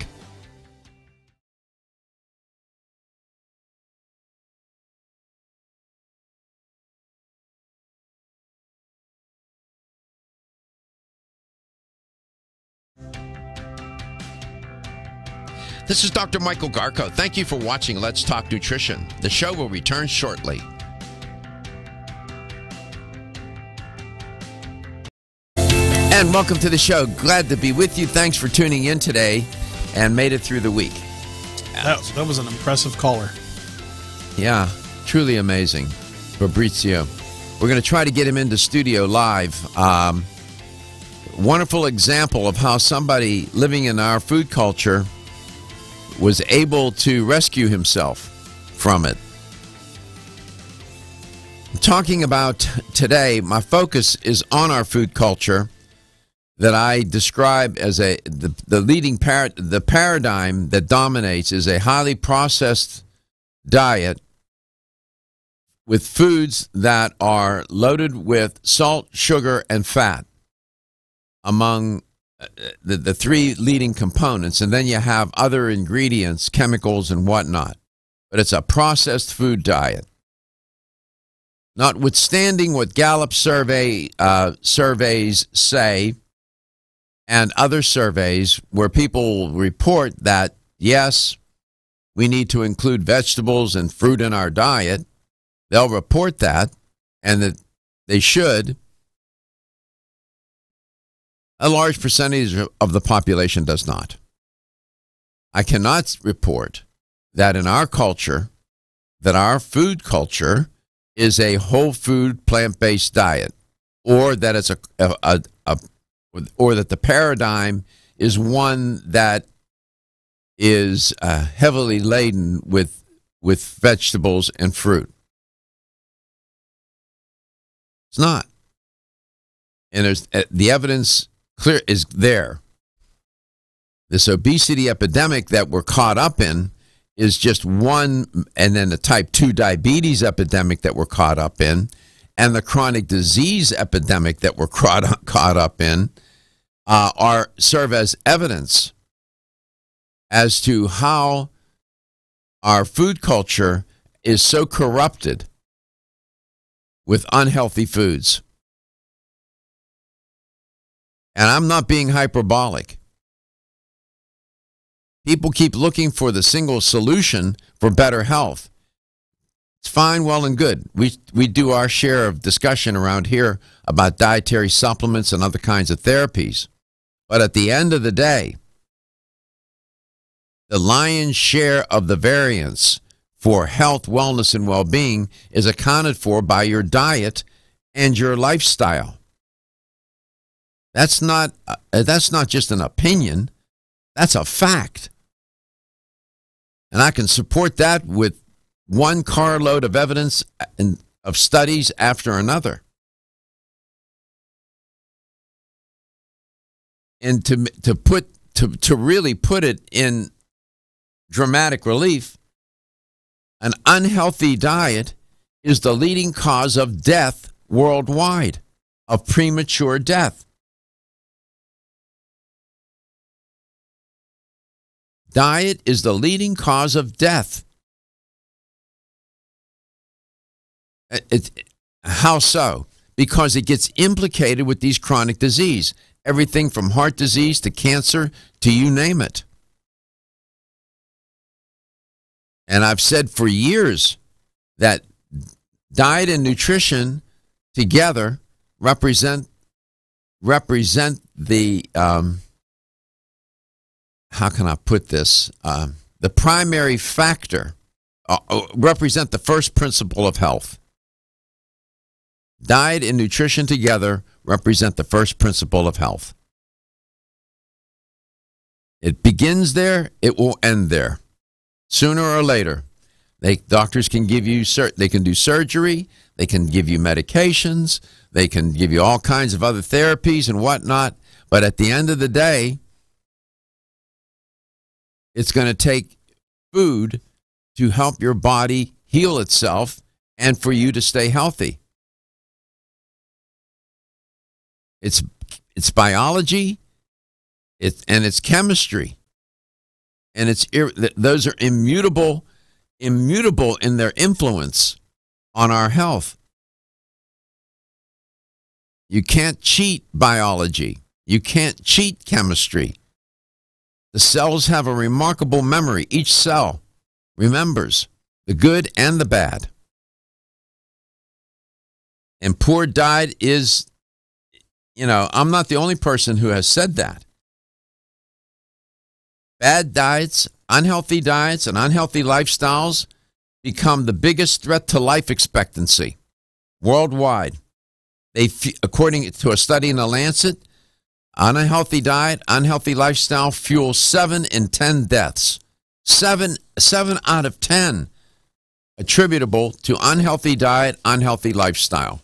This is Dr. Michael Garko. Thank you for watching Let's Talk Nutrition. The show will return shortly. And welcome to the show. Glad to be with you. Thanks for tuning in today and made it through the week. That was an impressive caller. Yeah, truly amazing. Fabrizio. We're going to try to get him into studio live. Wonderful example of how somebody living in our food culture was able to rescue himself from it. Talking about today, my focus is on our food culture that I describe as the leading the paradigm that dominates is a highly processed diet with foods that are loaded with salt, sugar, and fat among the three leading components, and then you have other ingredients, chemicals, and whatnot. But it's a processed food diet. Notwithstanding what Gallup surveys say, and other surveys where people report that, yes, we need to include vegetables and fruit in our diet, they'll report that, and that they should. A large percentage of the population does not. I cannot report that in our culture, that our food culture is a whole food plant-based diet, or that it's or that the paradigm is one that is heavily laden with vegetables and fruit. It's not. And there's the evidence clear is there. This obesity epidemic that we're caught up in is just one, and then the type 2 diabetes epidemic that we're caught up in, and the chronic disease epidemic that we're caught up in serve as evidence as to how our food culture is so corrupted with unhealthy foods. And I'm not being hyperbolic. People keep looking for the single solution for better health. It's fine, well, and good. We do our share of discussion around here about dietary supplements and other kinds of therapies. But at the end of the day, the lion's share of the variance for health, wellness, and well-being is accounted for by your diet and your lifestyle. That's not just an opinion. That's a fact. And I can support that with one carload of evidence and of studies after another. And to really put it in dramatic relief, an unhealthy diet is the leading cause of death worldwide, of premature death. Diet is the leading cause of death. How so? Because it gets implicated with these chronic disease. Everything from heart disease to cancer to you name it. And I've said for years that diet and nutrition together represent the how can I put this? The primary factor, represent the first principle of health. Diet and nutrition together represent the first principle of health. It begins there, it will end there. Sooner or later, doctors can give you, they can do surgery, they can give you medications, they can give you all kinds of other therapies and whatnot, but at the end of the day, it's going to take food to help your body heal itself and for you to stay healthy. It's biology, and it's chemistry, and those are immutable in their influence on our health. You can't cheat biology. You can't cheat chemistry. The cells have a remarkable memory. Each cell remembers the good and the bad. And poor diet is, I'm not the only person who has said that. Bad diets, unhealthy diets, and unhealthy lifestyles become the biggest threat to life expectancy worldwide. According to a study in The Lancet, unhealthy diet, unhealthy lifestyle fuels 7 in 10 deaths. 7 out of 10 attributable to unhealthy diet, unhealthy lifestyle.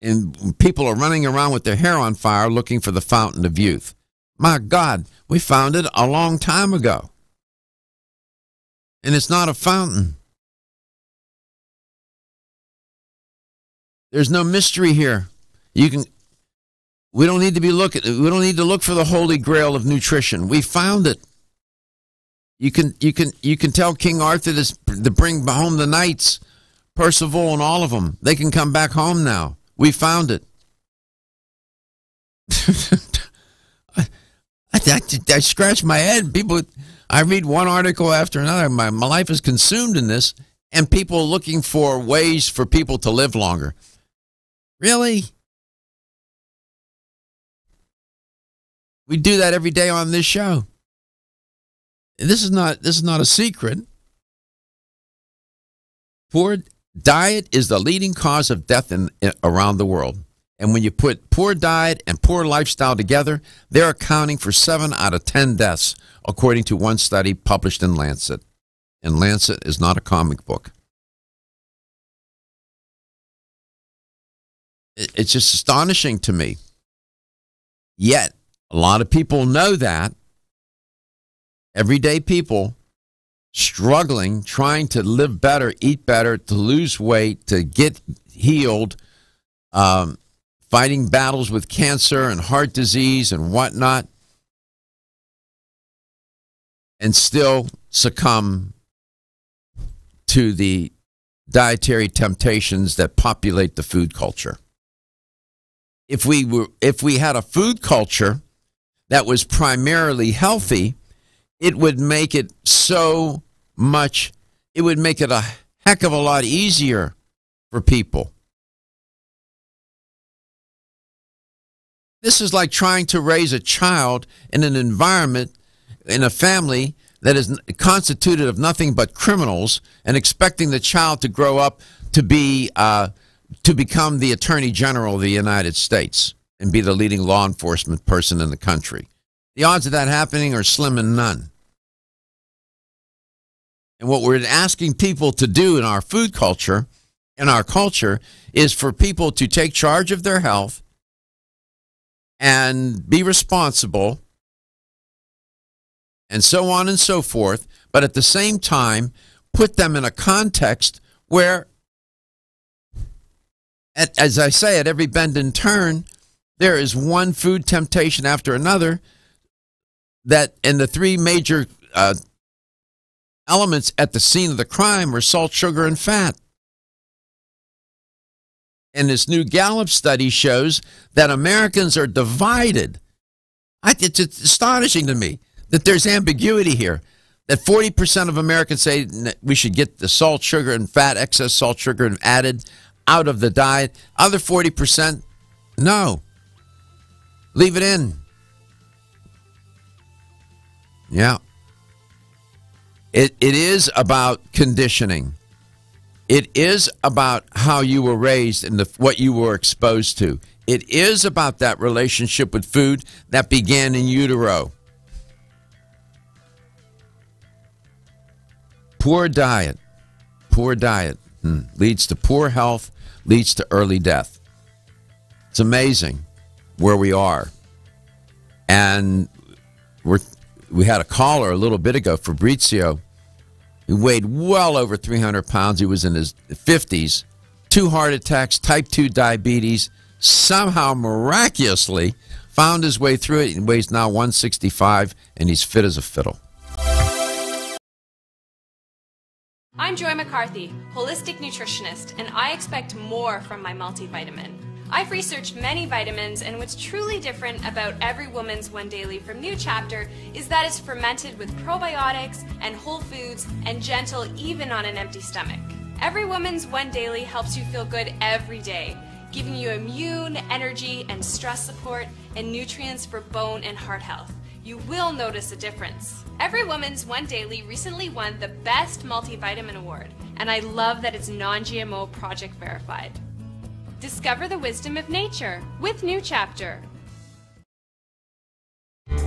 And people are running around with their hair on fire looking for the fountain of youth. My God, we found it a long time ago. And it's not a fountain. There's no mystery here. We don't need to look for the holy grail of nutrition. We found it. You can tell King Arthur to bring home the knights, Percival and all of them. They can come back home now. We found it. I scratch my head. I read one article after another. My life is consumed in this, and people looking for ways for people to live longer. Really? We do that every day on this show. This is not a secret. Poor diet is the leading cause of death around the world. And when you put poor diet and poor lifestyle together, they're accounting for 7 out of 10 deaths, according to one study published in Lancet. And Lancet is not a comic book. It's just astonishing to me. Yet, a lot of people know that. Everyday people struggling, trying to live better, eat better, to lose weight, to get healed, fighting battles with cancer and heart disease and whatnot, and still succumb to the dietary temptations that populate the food culture. If we had a food culture that was primarily healthy, it would make it a heck of a lot easier for people. This is like trying to raise a child in an environment, in a family that is constituted of nothing but criminals, and expecting the child to grow up to become the Attorney General of the United States and be the leading law enforcement person in the country. The odds of that happening are slim and none. And what we're asking people to do in our food culture, in our culture, is for people to take charge of their health and be responsible and so on and so forth, but at the same time, put them in a context where, as I say, at every bend and turn, there is one food temptation after another that, and the three major elements at the scene of the crime are salt, sugar, and fat. And this new Gallup study shows that Americans are divided. It's astonishing to me that there's ambiguity here, that 40% of Americans say we should get the salt, sugar, and fat, excess salt, sugar, and added out of the diet. Other 40%, no. Leave it in. Yeah. It is about conditioning. It is about how you were raised and what you were exposed to. It is about that relationship with food that began in utero. Poor diet leads to poor health, leads to early death. It's amazing where we are. And we had a caller a little bit ago, Fabrizio, who weighed well over 300 pounds. He was in his 50s, 2 heart attacks, type 2 diabetes, somehow miraculously found his way through it and weighs now 165, and he's fit as a fiddle. I'm Joy McCarthy, holistic nutritionist, and I expect more from my multivitamin. I've researched many vitamins, and what's truly different about Every Woman's One Daily from New Chapter is that it's fermented with probiotics and whole foods and gentle even on an empty stomach. Every Woman's One Daily helps you feel good every day, giving you immune, energy, and stress support, and nutrients for bone and heart health. You will notice a difference. Every Woman's One Daily recently won the Best Multivitamin Award, and I love that it's non-GMO project verified. Discover the wisdom of nature with New Chapter.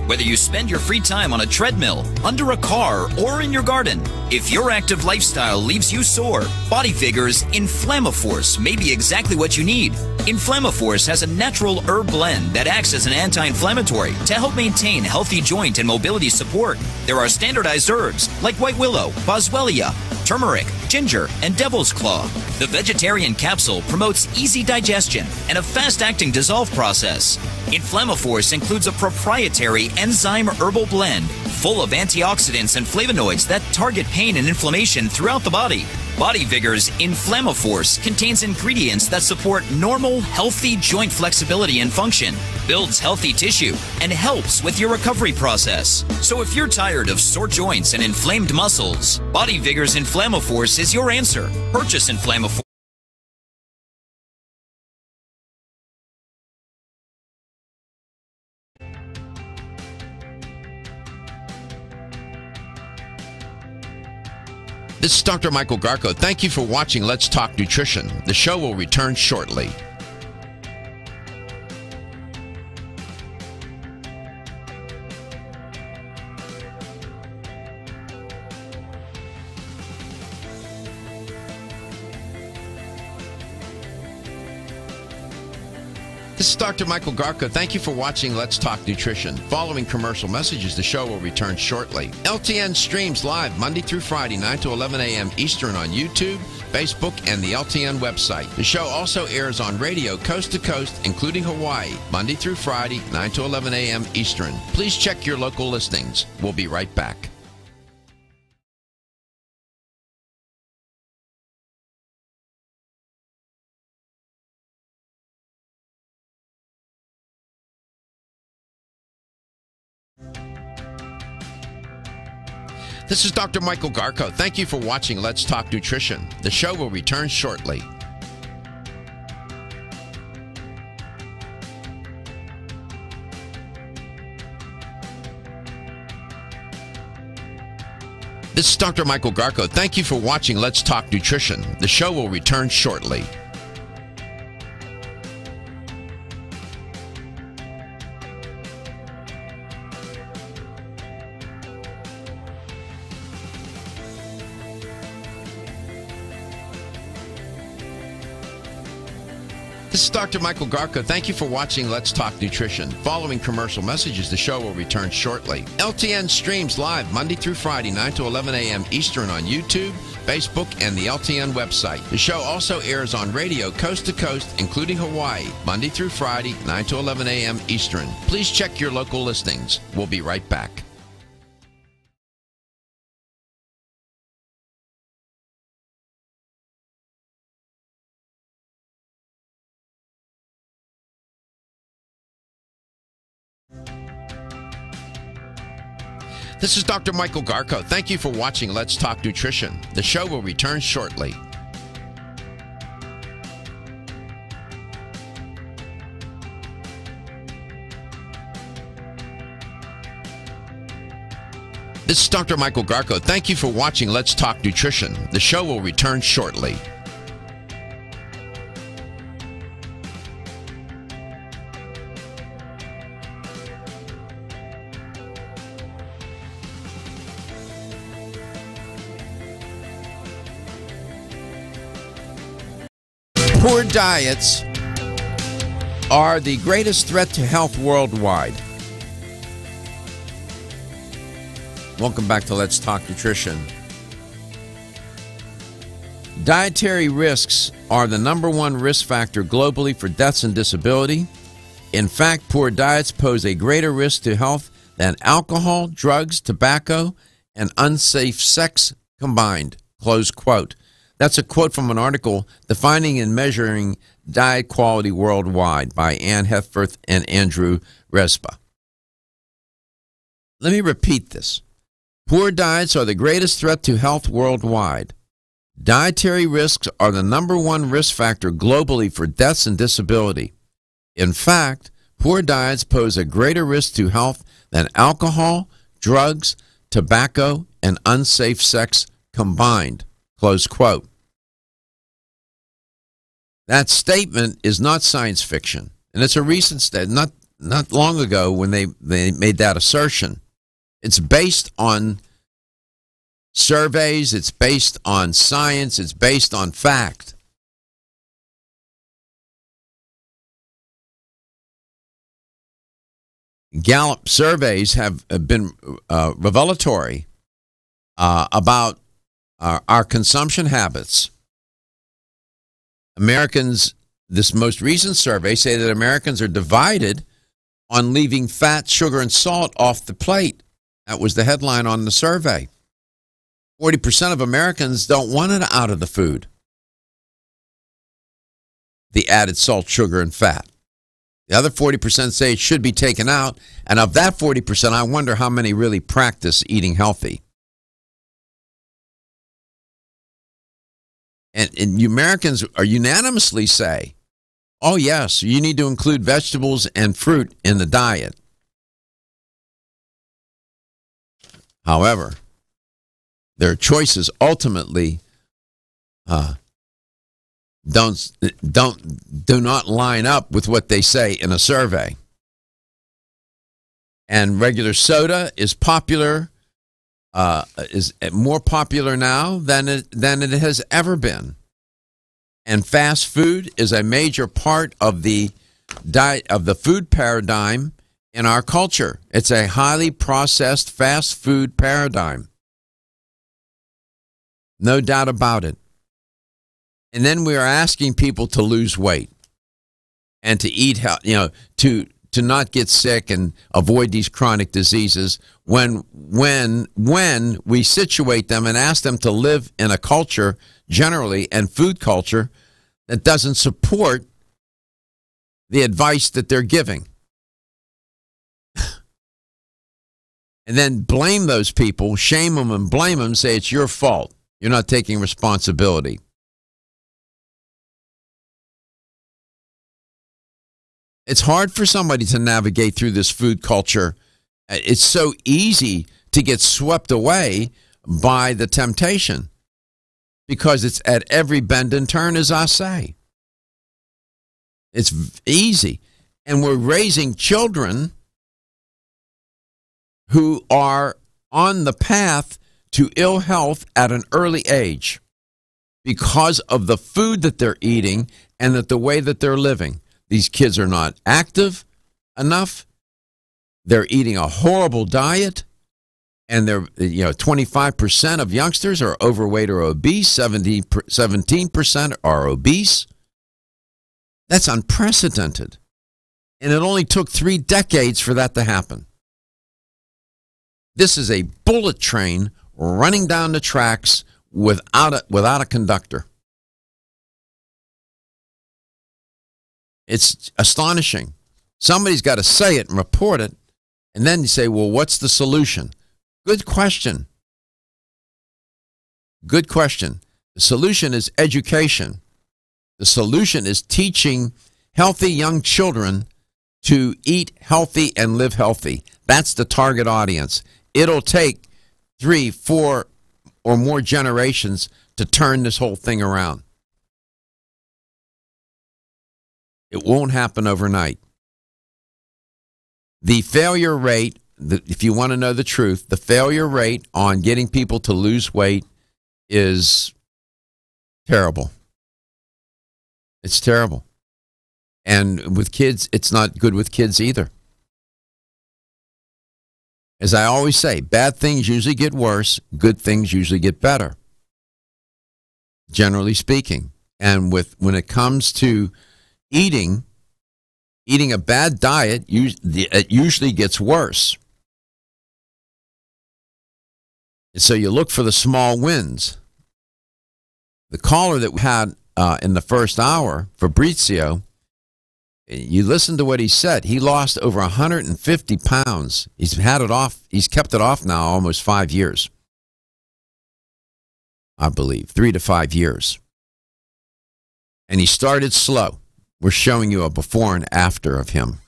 Whether you spend your free time on a treadmill, under a car, or in your garden, if your active lifestyle leaves you sore, Body Vigor's Inflammaforce may be exactly what you need. Inflammaforce has a natural herb blend that acts as an anti-inflammatory to help maintain healthy joint and mobility support. There are standardized herbs like white willow, boswellia, turmeric, ginger, and devil's claw. The vegetarian capsule promotes easy digestion and a fast-acting dissolve process. Inflammaforce includes a proprietary enzyme herbal blend full of antioxidants and flavonoids that target pain and inflammation throughout the body. Body Vigor's Inflammaforce contains ingredients that support normal, healthy joint flexibility and function, builds healthy tissue, and helps with your recovery process. So if you're tired of sore joints and inflamed muscles, Body Vigor's Inflammaforce is your answer. Purchase Inflammaforce. This is Dr. Michael Garko. Thank you for watching Let's Talk Nutrition. The show will return shortly. This is Dr. Michael Garko. Thank you for watching Let's Talk Nutrition. Following commercial messages, the show will return shortly. LTN streams live Monday through Friday, 9 to 11 a.m. Eastern on YouTube, Facebook, and the LTN website. The show also airs on radio coast to coast, including Hawaii, Monday through Friday, 9 to 11 a.m. Eastern. Please check your local listings. We'll be right back. This is Dr. Michael Garko. Thank you for watching Let's Talk Nutrition. The show will return shortly. This is Dr. Michael Garko. Thank you for watching Let's Talk Nutrition. The show will return shortly. This is Dr. Michael Garko. Thank you for watching Let's Talk Nutrition. Following commercial messages, the show will return shortly. LTN streams live Monday through Friday, 9 to 11 a.m. Eastern on YouTube, Facebook, and the LTN website. The show also airs on radio coast to coast, including Hawaii, Monday through Friday, 9 to 11 a.m. Eastern. Please check your local listings. We'll be right back. This is Dr. Michael Garko. Thank you for watching Let's Talk Nutrition. The show will return shortly. This is Dr. Michael Garko. Thank you for watching Let's Talk Nutrition. The show will return shortly. Poor diets are the greatest threat to health worldwide. Welcome back to Let's Talk Nutrition. Dietary risks are the number one risk factor globally for deaths and disability. In fact, poor diets pose a greater risk to health than alcohol, drugs, tobacco, and unsafe sex combined. Close quote. That's a quote from an article, Defining and Measuring Diet Quality Worldwide, by Ann Hethforth and Andrew Respa. Let me repeat this. Poor diets are the greatest threat to health worldwide. Dietary risks are the number one risk factor globally for deaths and disability. In fact, poor diets pose a greater risk to health than alcohol, drugs, tobacco, and unsafe sex combined. Close quote. That statement is not science fiction, and it's a recent statement, not long ago when they made that assertion. It's based on surveys, it's based on science, it's based on fact. Gallup surveys have been revelatory about our consumption habits. Americans, this most recent survey, say that Americans are divided on leaving fat, sugar, and salt off the plate. That was the headline on the survey. 40% of Americans don't want it out of the food, the added salt, sugar, and fat. The other 40% say it should be taken out, and of that 40%, I wonder how many really practice eating healthy. And you Americans are unanimously say, oh yes, you need to include vegetables and fruit in the diet. However, Their choices ultimately do not line up with what they say in a survey. And regular soda is popular, is more popular now than it has ever been. And fast food is a major part of the diet of the food paradigm in our culture. It's a highly processed fast food paradigm. No doubt about it. And then we are asking people to lose weight and to eat, to not get sick and avoid these chronic diseases when we situate them and ask them to live in a culture generally and food culture that doesn't support the advice that they're giving. And then blame those people, shame them and blame them, say it's your fault. You're not taking responsibility. It's hard for somebody to navigate through this food culture. It's so easy to get swept away by the temptation because it's at every bend and turn, as I say. It's easy. And we're raising children who are on the path to ill health at an early age because of the food that they're eating and the way that they're living. These kids are not active enough. They're eating a horrible diet. And they're, 25% of youngsters are overweight or obese. 17% are obese. That's unprecedented. And it only took 3 decades for that to happen. This is a bullet train running down the tracks without a conductor. It's astonishing. Somebody's got to say it and report it, and then you say, well, what's the solution? Good question. Good question. The solution is education. The solution is teaching healthy young children to eat healthy and live healthy. That's the target audience. It'll take 3, 4, or more generations to turn this whole thing around. It won't happen overnight. The failure rate, if you want to know the truth, the failure rate on getting people to lose weight is terrible. It's terrible. And with kids, it's not good with kids either. As I always say, bad things usually get worse, good things usually get better, generally speaking. And when it comes to eating a bad diet, it usually gets worse. And so you look for the small wins. The caller that we had in the first hour, Fabrizio, you listen to what he said. He lost over 150 pounds. He's kept it off now almost 5 years. I believe 3 to 5 years. And he started slow. We're showing you a before and after of him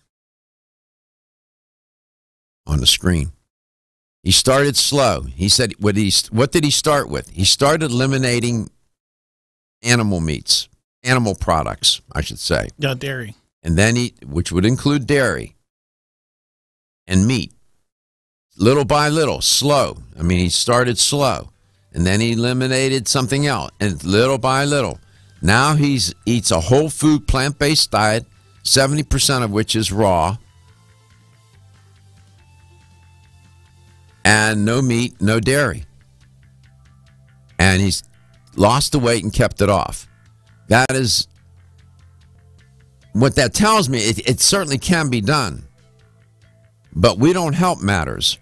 on the screen. He started slow. He said, what did he start with? He started eliminating animal meats, animal products, I should say. Yeah, dairy. And then which would include dairy and meat. Little by little, slow. I mean, he started slow. And then he eliminated something else. And little by little. Now he eats a whole food, plant-based diet, 70% of which is raw. And no meat, no dairy. And he's lost the weight and kept it off. That is what that tells me. It certainly can be done. But we don't help matters.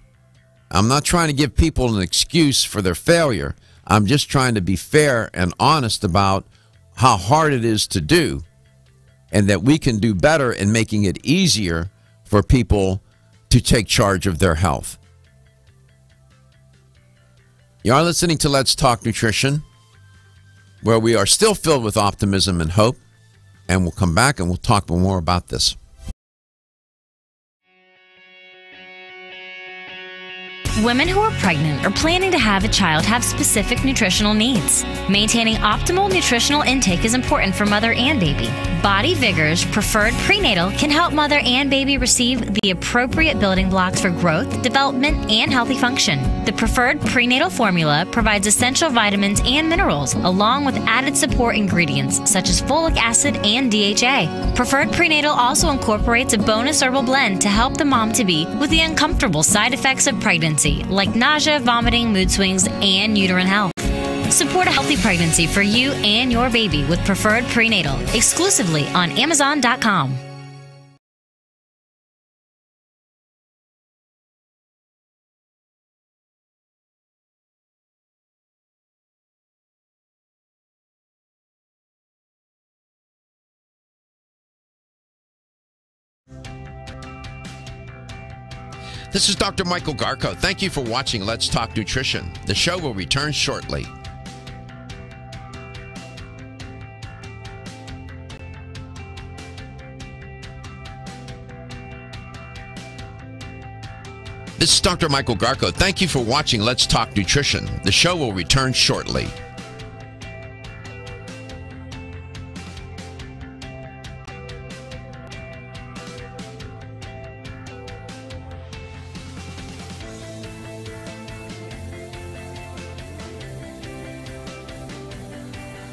I'm not trying to give people an excuse for their failure. I'm just trying to be fair and honest about how hard it is to do, and that we can do better in making it easier for people to take charge of their health. You are listening to Let's Talk Nutrition, where we are still filled with optimism and hope, and we'll come back and we'll talk more about this. Women who are pregnant or planning to have a child have specific nutritional needs. Maintaining optimal nutritional intake is important for mother and baby. Body Vigor's Preferred Prenatal can help mother and baby receive the appropriate building blocks for growth, development, and healthy function. The Preferred Prenatal formula provides essential vitamins and minerals, along with added support ingredients such as folic acid and DHA. Preferred Prenatal also incorporates a bonus herbal blend to help the mom-to-be with the uncomfortable side effects of pregnancy, like nausea, vomiting, mood swings, and uterine health. Support a healthy pregnancy for you and your baby with Preferred Prenatal, exclusively on Amazon.com. This is Dr. Michael Garko. Thank you for watching Let's Talk Nutrition. The show will return shortly. This is Dr. Michael Garko. Thank you for watching Let's Talk Nutrition. The show will return shortly.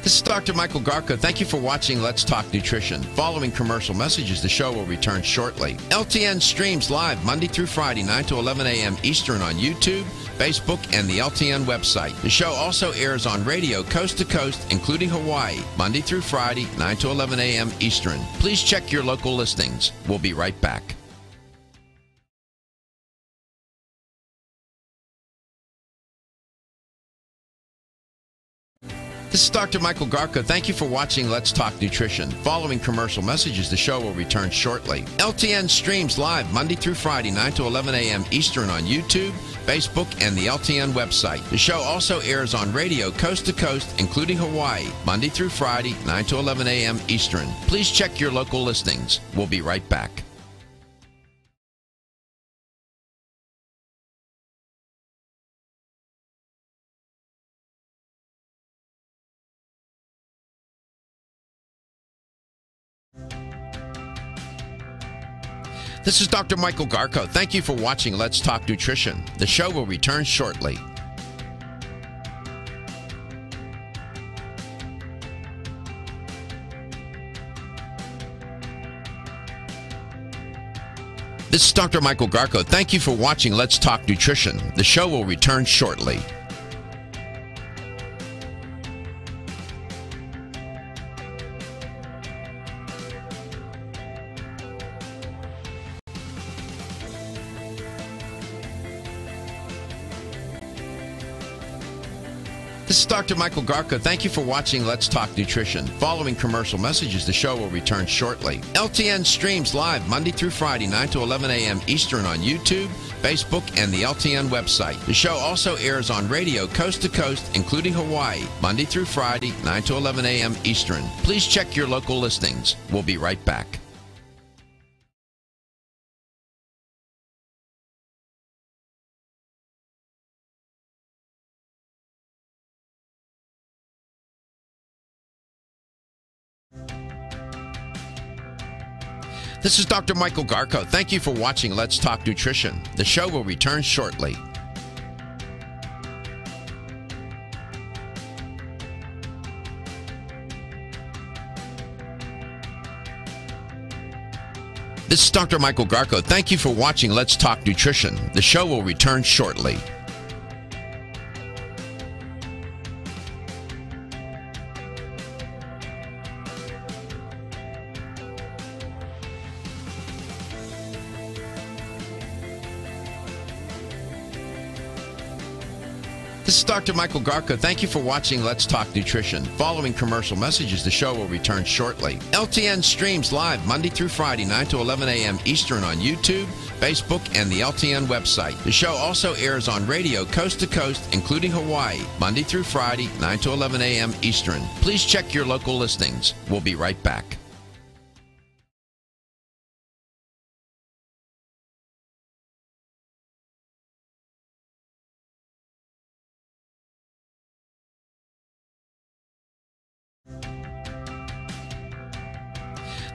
This is Dr. Michael Garko. Thank you for watching Let's Talk Nutrition. Following commercial messages, the show will return shortly. LTN streams live Monday through Friday, 9 to 11 a.m. Eastern on YouTube, Facebook, and the LTN website. The show also airs on radio coast to coast, including Hawaii, Monday through Friday, 9 to 11 a.m. Eastern. Please check your local listings. We'll be right back. This is Dr. Michael Garko. Thank you for watching Let's Talk Nutrition. Following commercial messages, the show will return shortly. LTN streams live Monday through Friday, 9 to 11 a.m. Eastern on YouTube, Facebook, and the LTN website. The show also airs on radio coast to coast, including Hawaii, Monday through Friday, 9 to 11 a.m. Eastern. Please check your local listings. We'll be right back. This is Dr. Michael Garko. Thank you for watching Let's Talk Nutrition. The show will return shortly. This is Dr. Michael Garko. Thank you for watching Let's Talk Nutrition. The show will return shortly. This is Dr. Michael Garko. Thank you for watching Let's Talk Nutrition. Following commercial messages, the show will return shortly. LTN streams live Monday through Friday, 9 to 11 a.m. Eastern on YouTube, Facebook, and the LTN website. The show also airs on radio coast to coast, including Hawaii, Monday through Friday, 9 to 11 a.m. Eastern. Please check your local listings. We'll be right back. This is Dr. Michael Garko. Thank you for watching Let's Talk Nutrition. The show will return shortly. This is Dr. Michael Garko. Thank you for watching Let's Talk Nutrition. The show will return shortly. This is Dr. Michael Garko. Thank you for watching Let's Talk Nutrition. Following commercial messages, the show will return shortly. LTN streams live Monday through Friday, 9 to 11 a.m. Eastern on YouTube, Facebook, and the LTN website. The show also airs on radio coast to coast, including Hawaii, Monday through Friday, 9 to 11 a.m. Eastern. Please check your local listings. We'll be right back.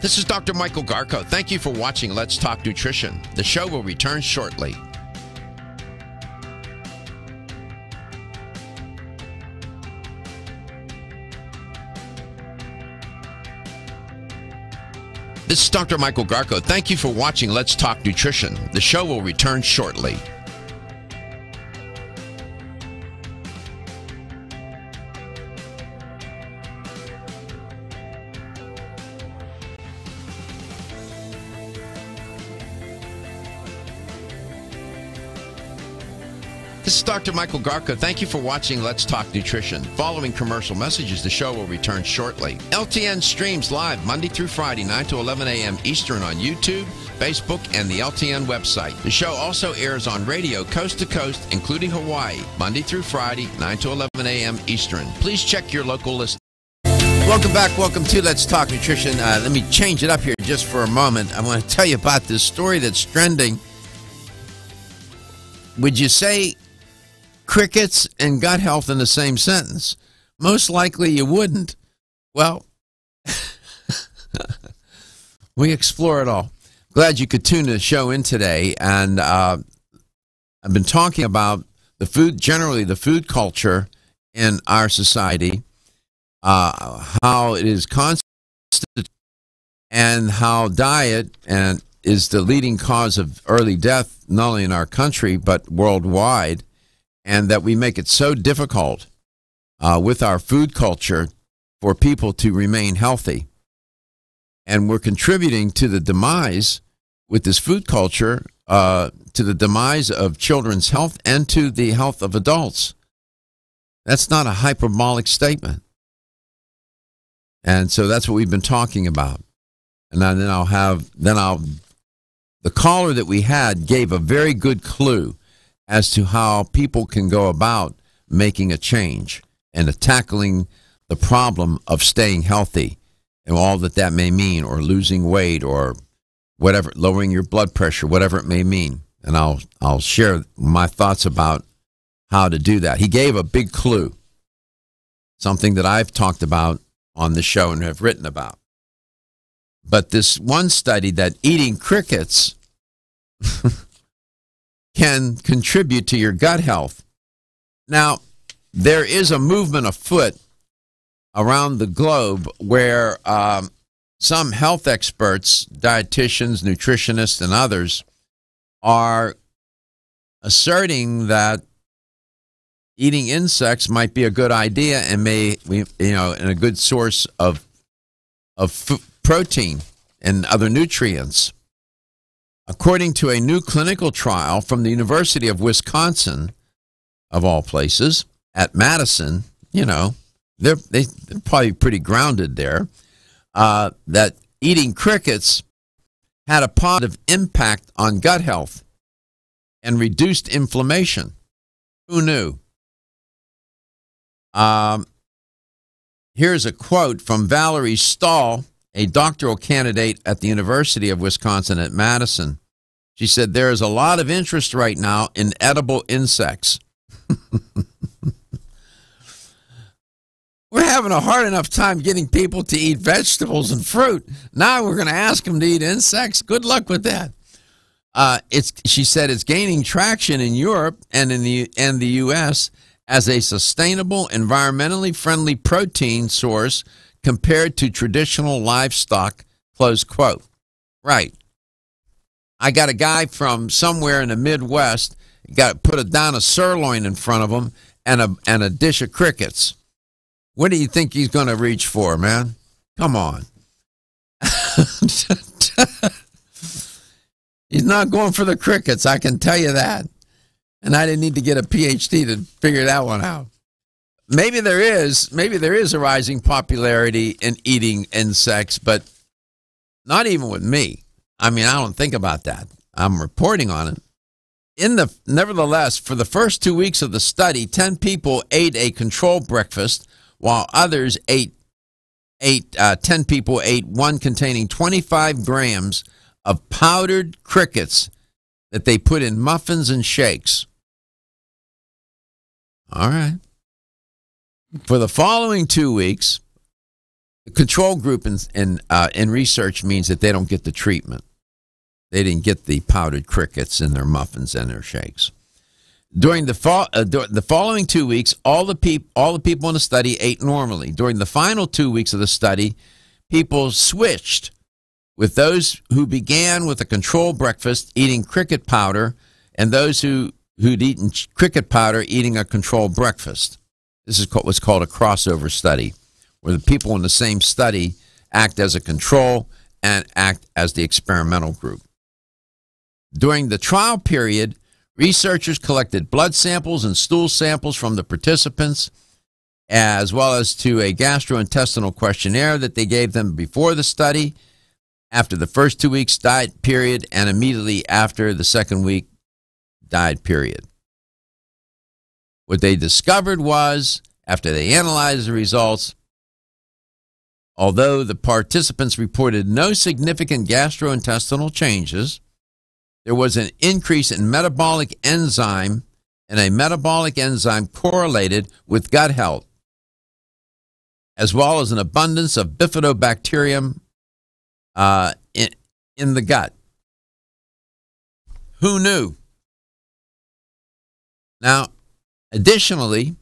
This is Dr. Michael Garko. Thank you for watching Let's Talk Nutrition. The show will return shortly. This is Dr. Michael Garko. Thank you for watching Let's Talk Nutrition. The show will return shortly. This is Dr. Michael Garko. Thank you for watching Let's Talk Nutrition. Following commercial messages, the show will return shortly. LTN streams live Monday through Friday, 9 to 11 a.m. Eastern on YouTube, Facebook, and the LTN website. The show also airs on radio coast to coast, including Hawaii, Monday through Friday, 9 to 11 a.m. Eastern. Please check your local list. Welcome back. Welcome to Let's Talk Nutrition. Let me change it up here just for a moment. I want to tell you about this story that's trending. Would you say crickets and gut health in the same sentence? Most likely you wouldn't. Well, we explore it all. Glad you could tune the show in today. And I've been talking about the food, generally the food culture in our society, how it is constant, and how diet is the leading cause of early death, not only in our country, but worldwide. And that we make it so difficult with our food culture for people to remain healthy. And we're contributing to the demise with this food culture, to the demise of children's health and to the health of adults. That's not a hyperbolic statement. And so that's what we've been talking about. And then the caller that we had gave a very good clue as to how people can go about making a change and tackling the problem of staying healthy and all that may mean, or losing weight, or whatever, lowering your blood pressure, whatever it may mean. And I'll share my thoughts about how to do that. He gave a big clue, something that I've talked about on the show and have written about. But this one study that eating crickets can contribute to your gut health. Now, there is a movement afoot around the globe where some health experts, dietitians, nutritionists, and others are asserting that eating insects might be a good idea and and a good source of protein and other nutrients. According to a new clinical trial from the University of Wisconsin, of all places, at Madison, they're probably pretty grounded there, that eating crickets had a positive impact on gut health and reduced inflammation. Who knew? Here's a quote from Valerie Stahl, a doctoral candidate at the University of Wisconsin at Madison. She said, "There is a lot of interest right now in edible insects." We're having a hard enough time getting people to eat vegetables and fruit. Now we're going to ask them to eat insects. Good luck with that. She said it's gaining traction in Europe and in the U.S. as a sustainable, environmentally friendly protein source compared to traditional livestock, close quote. Right. I got a guy from somewhere in the Midwest, put down a sirloin in front of him and a dish of crickets. What do you think he's going to reach for, man? Come on. He's not going for the crickets, I can tell you that. And I didn't need to get a PhD to figure that one out. Maybe there is a rising popularity in eating insects, but not even with me. I mean, I don't think about that. I'm reporting on it. Nevertheless, for the first 2 weeks of the study, 10 people ate a controlled breakfast, while others 10 people ate one containing 25 grams of powdered crickets that they put in muffins and shakes. All right. For the following 2 weeks, The control group in research means that they don't get the treatment. They didn't get the powdered crickets in their muffins and their shakes. During the following 2 weeks, all the people in the study ate normally. During the final 2 weeks of the study, people switched, with those who began with a controlled breakfast eating cricket powder, and those who'd eaten cricket powder eating a controlled breakfast. This is what's called a crossover study, where the people in the same study act as a control and act as the experimental group. During the trial period, researchers collected blood samples and stool samples from the participants, as well as to a gastrointestinal questionnaire that they gave them before the study, after the first 2 weeks diet period, and immediately after the second week diet period. What they discovered was, after they analyzed the results, although the participants reported no significant gastrointestinal changes, there was an increase in metabolic enzyme, and a metabolic enzyme correlated with gut health, as well as an abundance of bifidobacterium in the gut. Who knew? Now, additionally,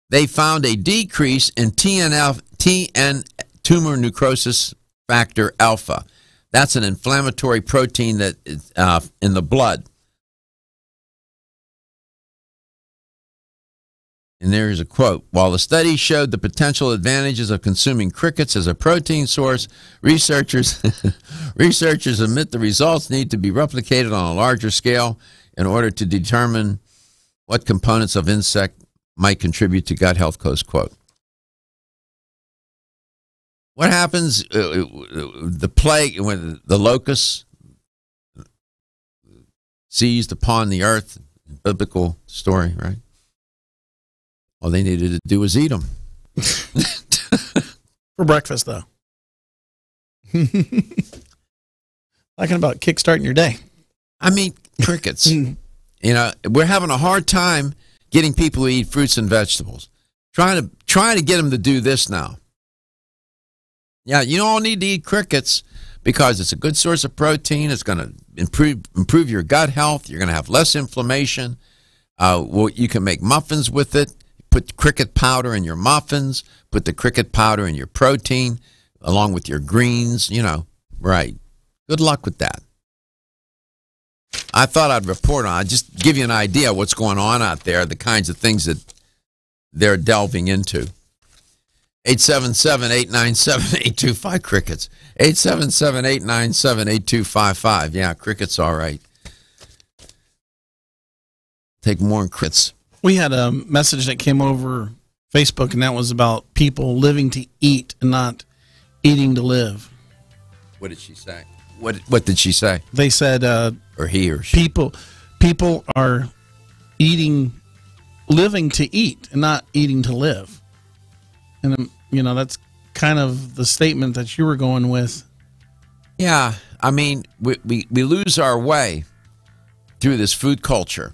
they found a decrease in TN tumor necrosis factor alpha. That's an inflammatory protein that is in the blood. And there's a quote. While the study showed the potential advantages of consuming crickets as a protein source, researchers admit the results need to be replicated on a larger scale in order to determine what components of insect might contribute to gut health, close quote. What happens, the plague, when the locusts seized upon the earth, biblical story, right? All they needed to do was eat them. For breakfast, though. Talking about kickstarting your day. I mean, crickets. You know, we're having a hard time getting people to eat fruits and vegetables. Trying to get them to do this now. Yeah, you don't need to eat crickets because it's a good source of protein. It's going to improve your gut health. You're going to have less inflammation. Well, you can make muffins with it. Put cricket powder in your muffins. Put the cricket powder in your protein along with your greens. You know, right. Good luck with that. I thought I'd report on it. Just give you an idea of what's going on out there, the kinds of things that they're delving into. 877-897-8255 crickets. 877-897-8255. Yeah, crickets, all right. Take more crickets. We had a message that came over Facebook, and that was about people living to eat and not eating to live. What did she say? What did she say? They said, or he or she. People are living to eat and not eating to live. And, you know, that's kind of the statement that you were going with. Yeah, I mean, we lose our way through this food culture.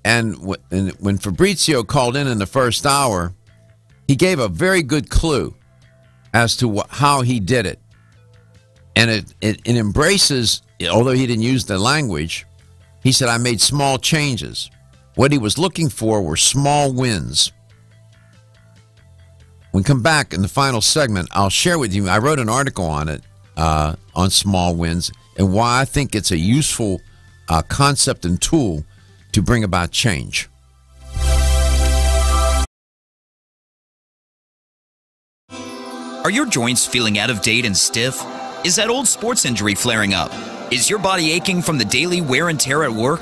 And when Fabrizio called in the first hour, he gave a very good clue as to how he did it. And it embraces, although he didn't use the language, he said, I made small changes. What he was looking for were small wins. When we come back in the final segment, I'll share with you, I wrote an article on it, on small wins, and why I think it's a useful concept and tool to bring about change. Are your joints feeling out of date and stiff? Is that old sports injury flaring up? Is your body aching from the daily wear and tear at work?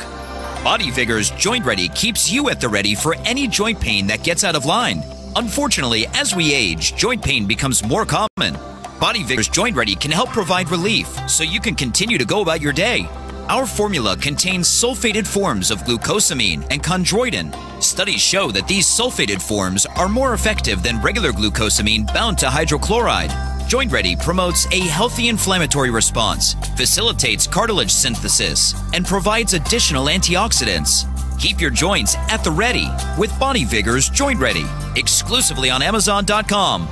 Body Vigor's Joint Ready keeps you at the ready for any joint pain that gets out of line. Unfortunately, as we age, joint pain becomes more common. Body Vigor's Joint Ready can help provide relief so you can continue to go about your day. Our formula contains sulfated forms of glucosamine and chondroitin. Studies show that these sulfated forms are more effective than regular glucosamine bound to hydrochloride. Joint Ready promotes a healthy inflammatory response, facilitates cartilage synthesis, and provides additional antioxidants. Keep your joints at the ready with Body Vigor's Joint Ready, exclusively on Amazon.com.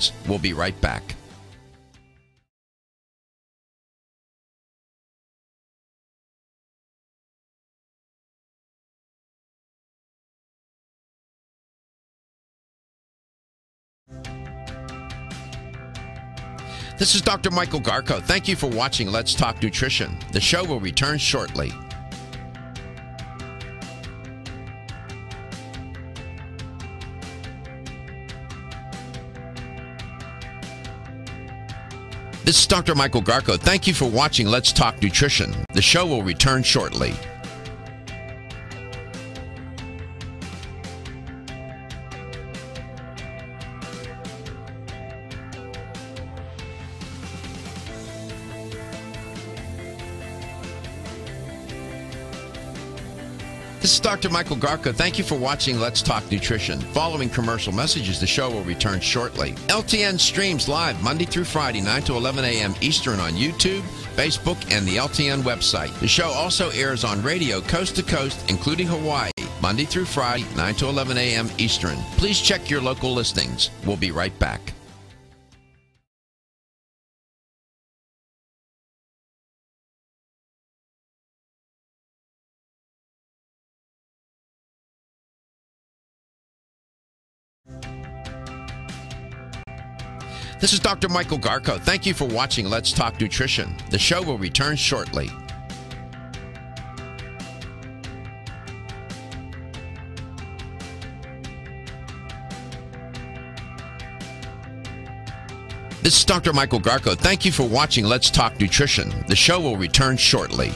listings. We'll be right back. This is Dr. Michael Garko. Thank you for watching Let's Talk Nutrition. The show will return shortly. This is Dr. Michael Garko. Thank you for watching Let's Talk Nutrition. The show will return shortly. This is Dr. Michael Garko. Thank you for watching Let's Talk Nutrition. Following commercial messages, the show will return shortly. LTN streams live Monday through Friday, 9 to 11 a.m. Eastern on YouTube, Facebook, and the LTN website. The show also airs on radio coast to coast, including Hawaii, Monday through Friday, 9 to 11 a.m. Eastern. Please check your local listings. We'll be right back. This is Dr. Michael Garko. Thank you for watching Let's Talk Nutrition. The show will return shortly. This is Dr. Michael Garko. Thank you for watching Let's Talk Nutrition. The show will return shortly.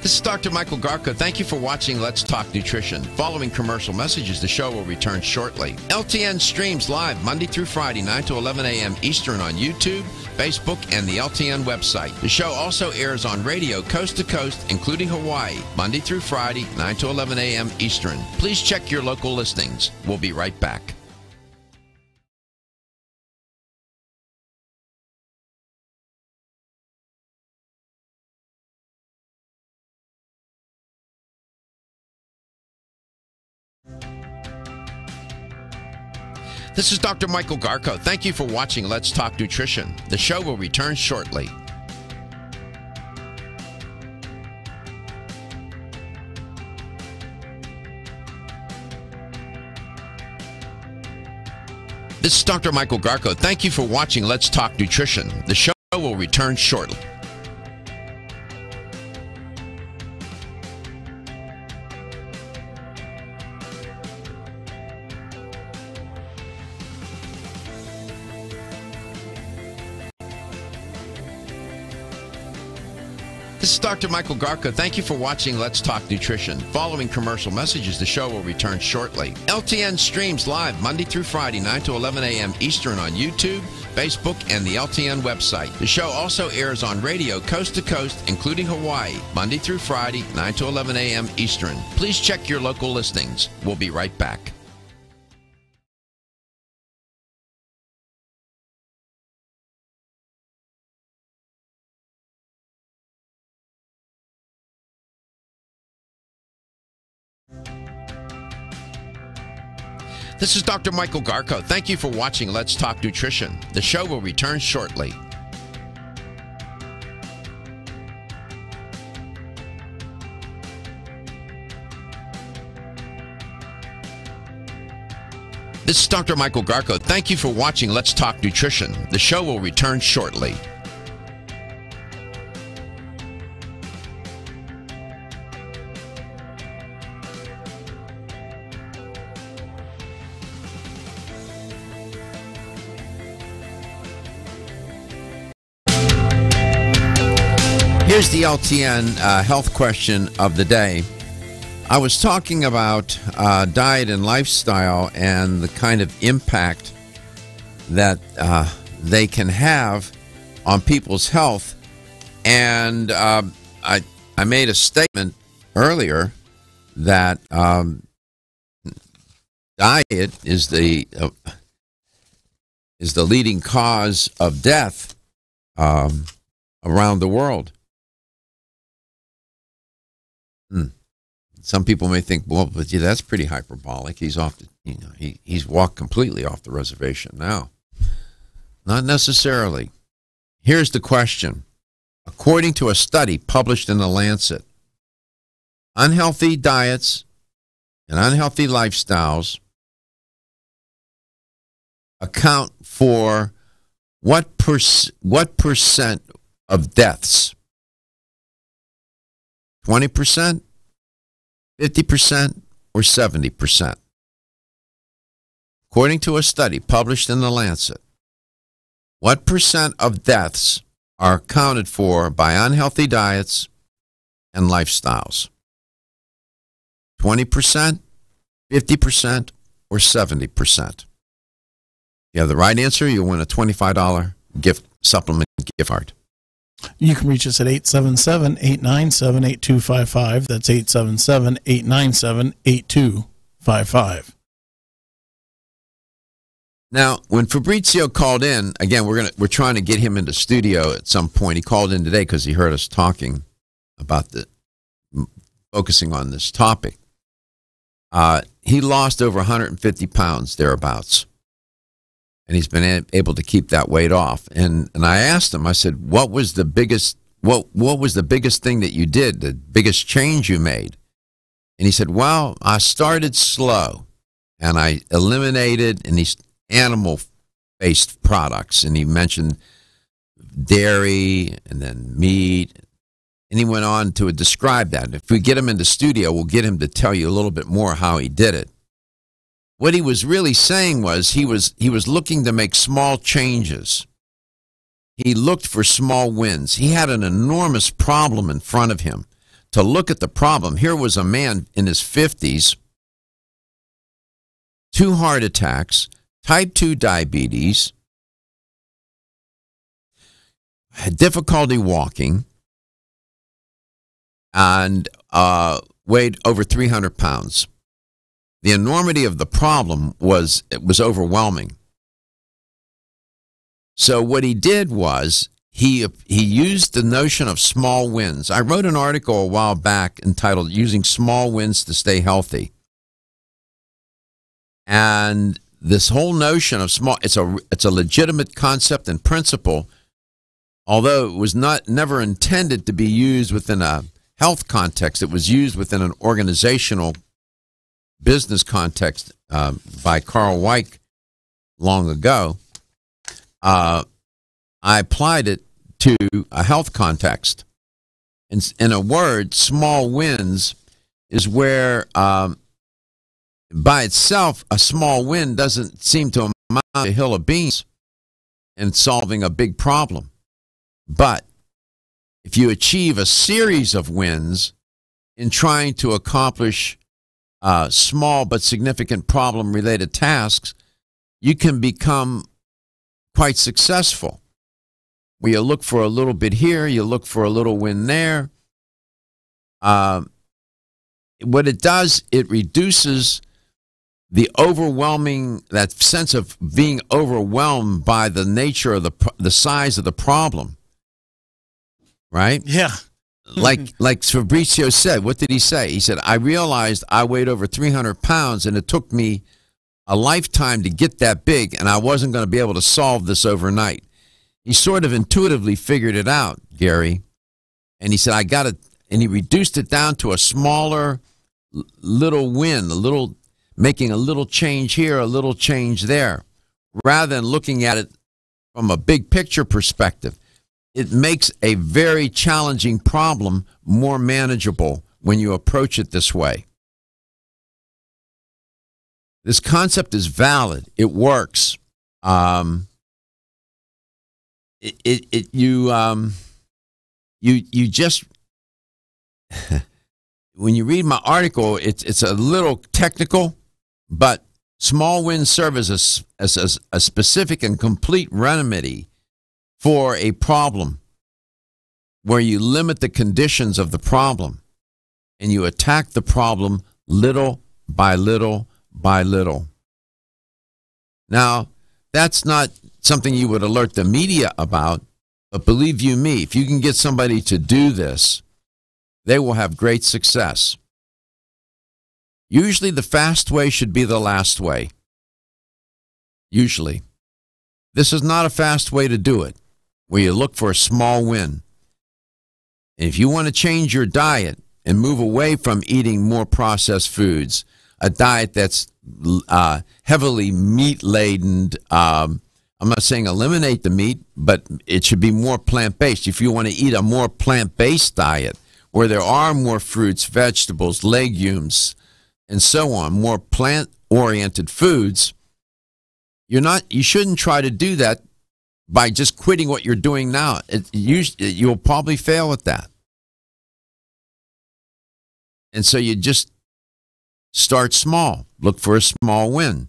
This is Dr. Michael Garko. Thank you for watching Let's Talk Nutrition. Following commercial messages, the show will return shortly. LTN streams live Monday through Friday, 9 to 11 a.m. Eastern on YouTube, Facebook, and the LTN website. The show also airs on radio coast to coast, including Hawaii, Monday through Friday, 9 to 11 a.m. Eastern. Please check your local listings. We'll be right back. This is Dr. Michael Garko. Thank you for watching Let's Talk Nutrition. The show will return shortly. This is Dr. Michael Garko. Thank you for watching Let's Talk Nutrition. The show will return shortly. This is Dr. Michael Garko. Thank you for watching Let's Talk Nutrition. Following commercial messages, the show will return shortly. LTN streams live Monday through Friday, 9 to 11 a.m. Eastern on YouTube, Facebook, and the LTN website. The show also airs on radio coast to coast, including Hawaii, Monday through Friday, 9 to 11 a.m. Eastern. Please check your local listings. We'll be right back. This is Dr. Michael Garko. Thank you for watching Let's Talk Nutrition. The show will return shortly. This is Dr. Michael Garko. Thank you for watching Let's Talk Nutrition. The show will return shortly. Here's the LTN health question of the day. I was talking about diet and lifestyle and the kind of impact that they can have on people's health. And I made a statement earlier that diet is the is the leading cause of death around the world. Some people may think, well, but yeah, that's pretty hyperbolic. He's off the, he's walked completely off the reservation now. Not necessarily. Here's the question. According to a study published in The Lancet, unhealthy diets and unhealthy lifestyles account for what percent of deaths? 20%, 50%, or 70%? According to a study published in The Lancet, what percent of deaths are accounted for by unhealthy diets and lifestyles? 20%, 50%, or 70%? If you have the right answer, you'll win a $25 gift supplement gift card. You can reach us at 877-897-8255. That's 877-897-8255. Now, when Fabrizio called in, again, we're trying to get him into studio at some point. He called in today because he heard us talking about focusing on this topic. He lost over 150 pounds thereabouts, and he's been able to keep that weight off. And I asked him, I said, what was the biggest thing that you did, the biggest change you made? And he said, well, I started slow, and I eliminated these animal-based products, and he mentioned dairy and then meat, and he went on to describe that. If we get him in the studio, we'll get him to tell you a little bit more how he did it. What he was really saying was he was looking to make small changes. He looked for small wins. He had an enormous problem in front of him. To look at the problem, here was a man in his 50s, 2 heart attacks, type 2 diabetes, had difficulty walking, and weighed over 300 pounds. The enormity of the problem was overwhelming. So what he did was he used the notion of small wins. I wrote an article a while back entitled "Using Small Wins to Stay Healthy," and this whole notion of small, it's a legitimate concept and principle, although it was never intended to be used within a health context. It was used within an organizational business context by Carl Weick long ago. I applied it to a health context. In a word, small wins is where, by itself, a small win doesn't seem to amount to a hill of beans in solving a big problem. But if you achieve a series of wins in trying to accomplish small but significant problem-related tasks, you can become quite successful. Where you look for a little bit here, you look for a little win there. What it does, it reduces that sense of being overwhelmed by the nature of the size of the problem. Right? Yeah. Like Fabrizio said, what did he say? He said, I realized I weighed over 300 pounds and it took me a lifetime to get that big, and I wasn't going to be able to solve this overnight. He sort of intuitively figured it out, Gary. And he said, I got it. And he reduced it down to a smaller little win, making a little change here, a little change there, rather than looking at it from a big picture perspective. It makes a very challenging problem more manageable when you approach it this way. This concept is valid. It works. You just when you read my article, it's a little technical, but small wins serve as a specific and complete remedy for a problem where you limit the conditions of the problem and you attack the problem little by little by little. Now, that's not something you would alert the media about. But believe you me, if you can get somebody to do this, they will have great success. Usually the fast way should be the last way. Usually. This is not a fast way to do it, where you look for a small win. And if you want to change your diet and move away from eating more processed foods, a diet that's heavily meat-laden, I'm not saying eliminate the meat, but it should be more plant-based. If you want to eat a more plant-based diet, where there are more fruits, vegetables, legumes, and so on, more plant-oriented foods, you shouldn't try to do that by just quitting what you're doing now. You'll probably fail at that. And so you just start small. Look for a small win.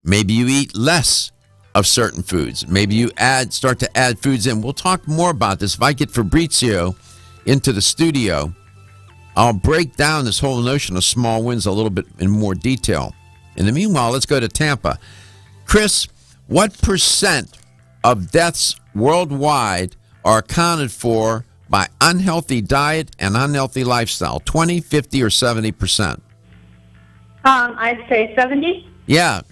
Maybe you eat less of certain foods. Maybe you start to add foods in. We'll talk more about this. If I get Fabrizio into the studio, I'll break down this whole notion of small wins a little bit in more detail. In the meanwhile, let's go to Tampa. Chris, what percent of deaths worldwide are accounted for by unhealthy diet and unhealthy lifestyle? 20, 50, or 70%? I'd say 70. Yeah.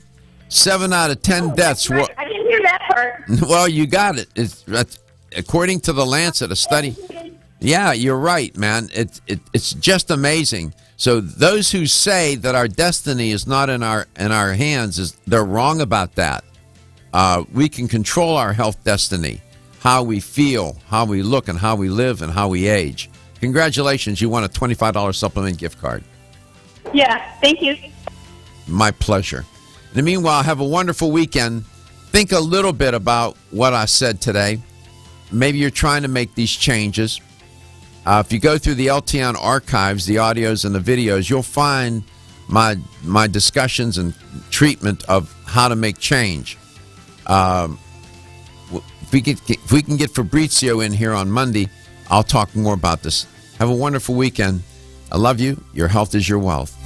7 out of 10 deaths. Right. I didn't hear that part. Well, you got it. That's, according to the Lancet, a study. Yeah, you're right, man. It's just amazing. So those who say that our destiny is not in our hands, they're wrong about that. We can control our health destiny, how we feel, how we look, and how we live, and how we age. Congratulations, you won a $25 supplement gift card. Yeah, thank you. My pleasure. In the meanwhile, have a wonderful weekend. Think a little bit about what I said today. Maybe you're trying to make these changes. If you go through the LTN archives, the audios and the videos, you'll find my discussions and treatment of how to make change. If we can get Fabrizio in here on Monday, I'll talk more about this. Have a wonderful weekend. I love you. Your health is your wealth.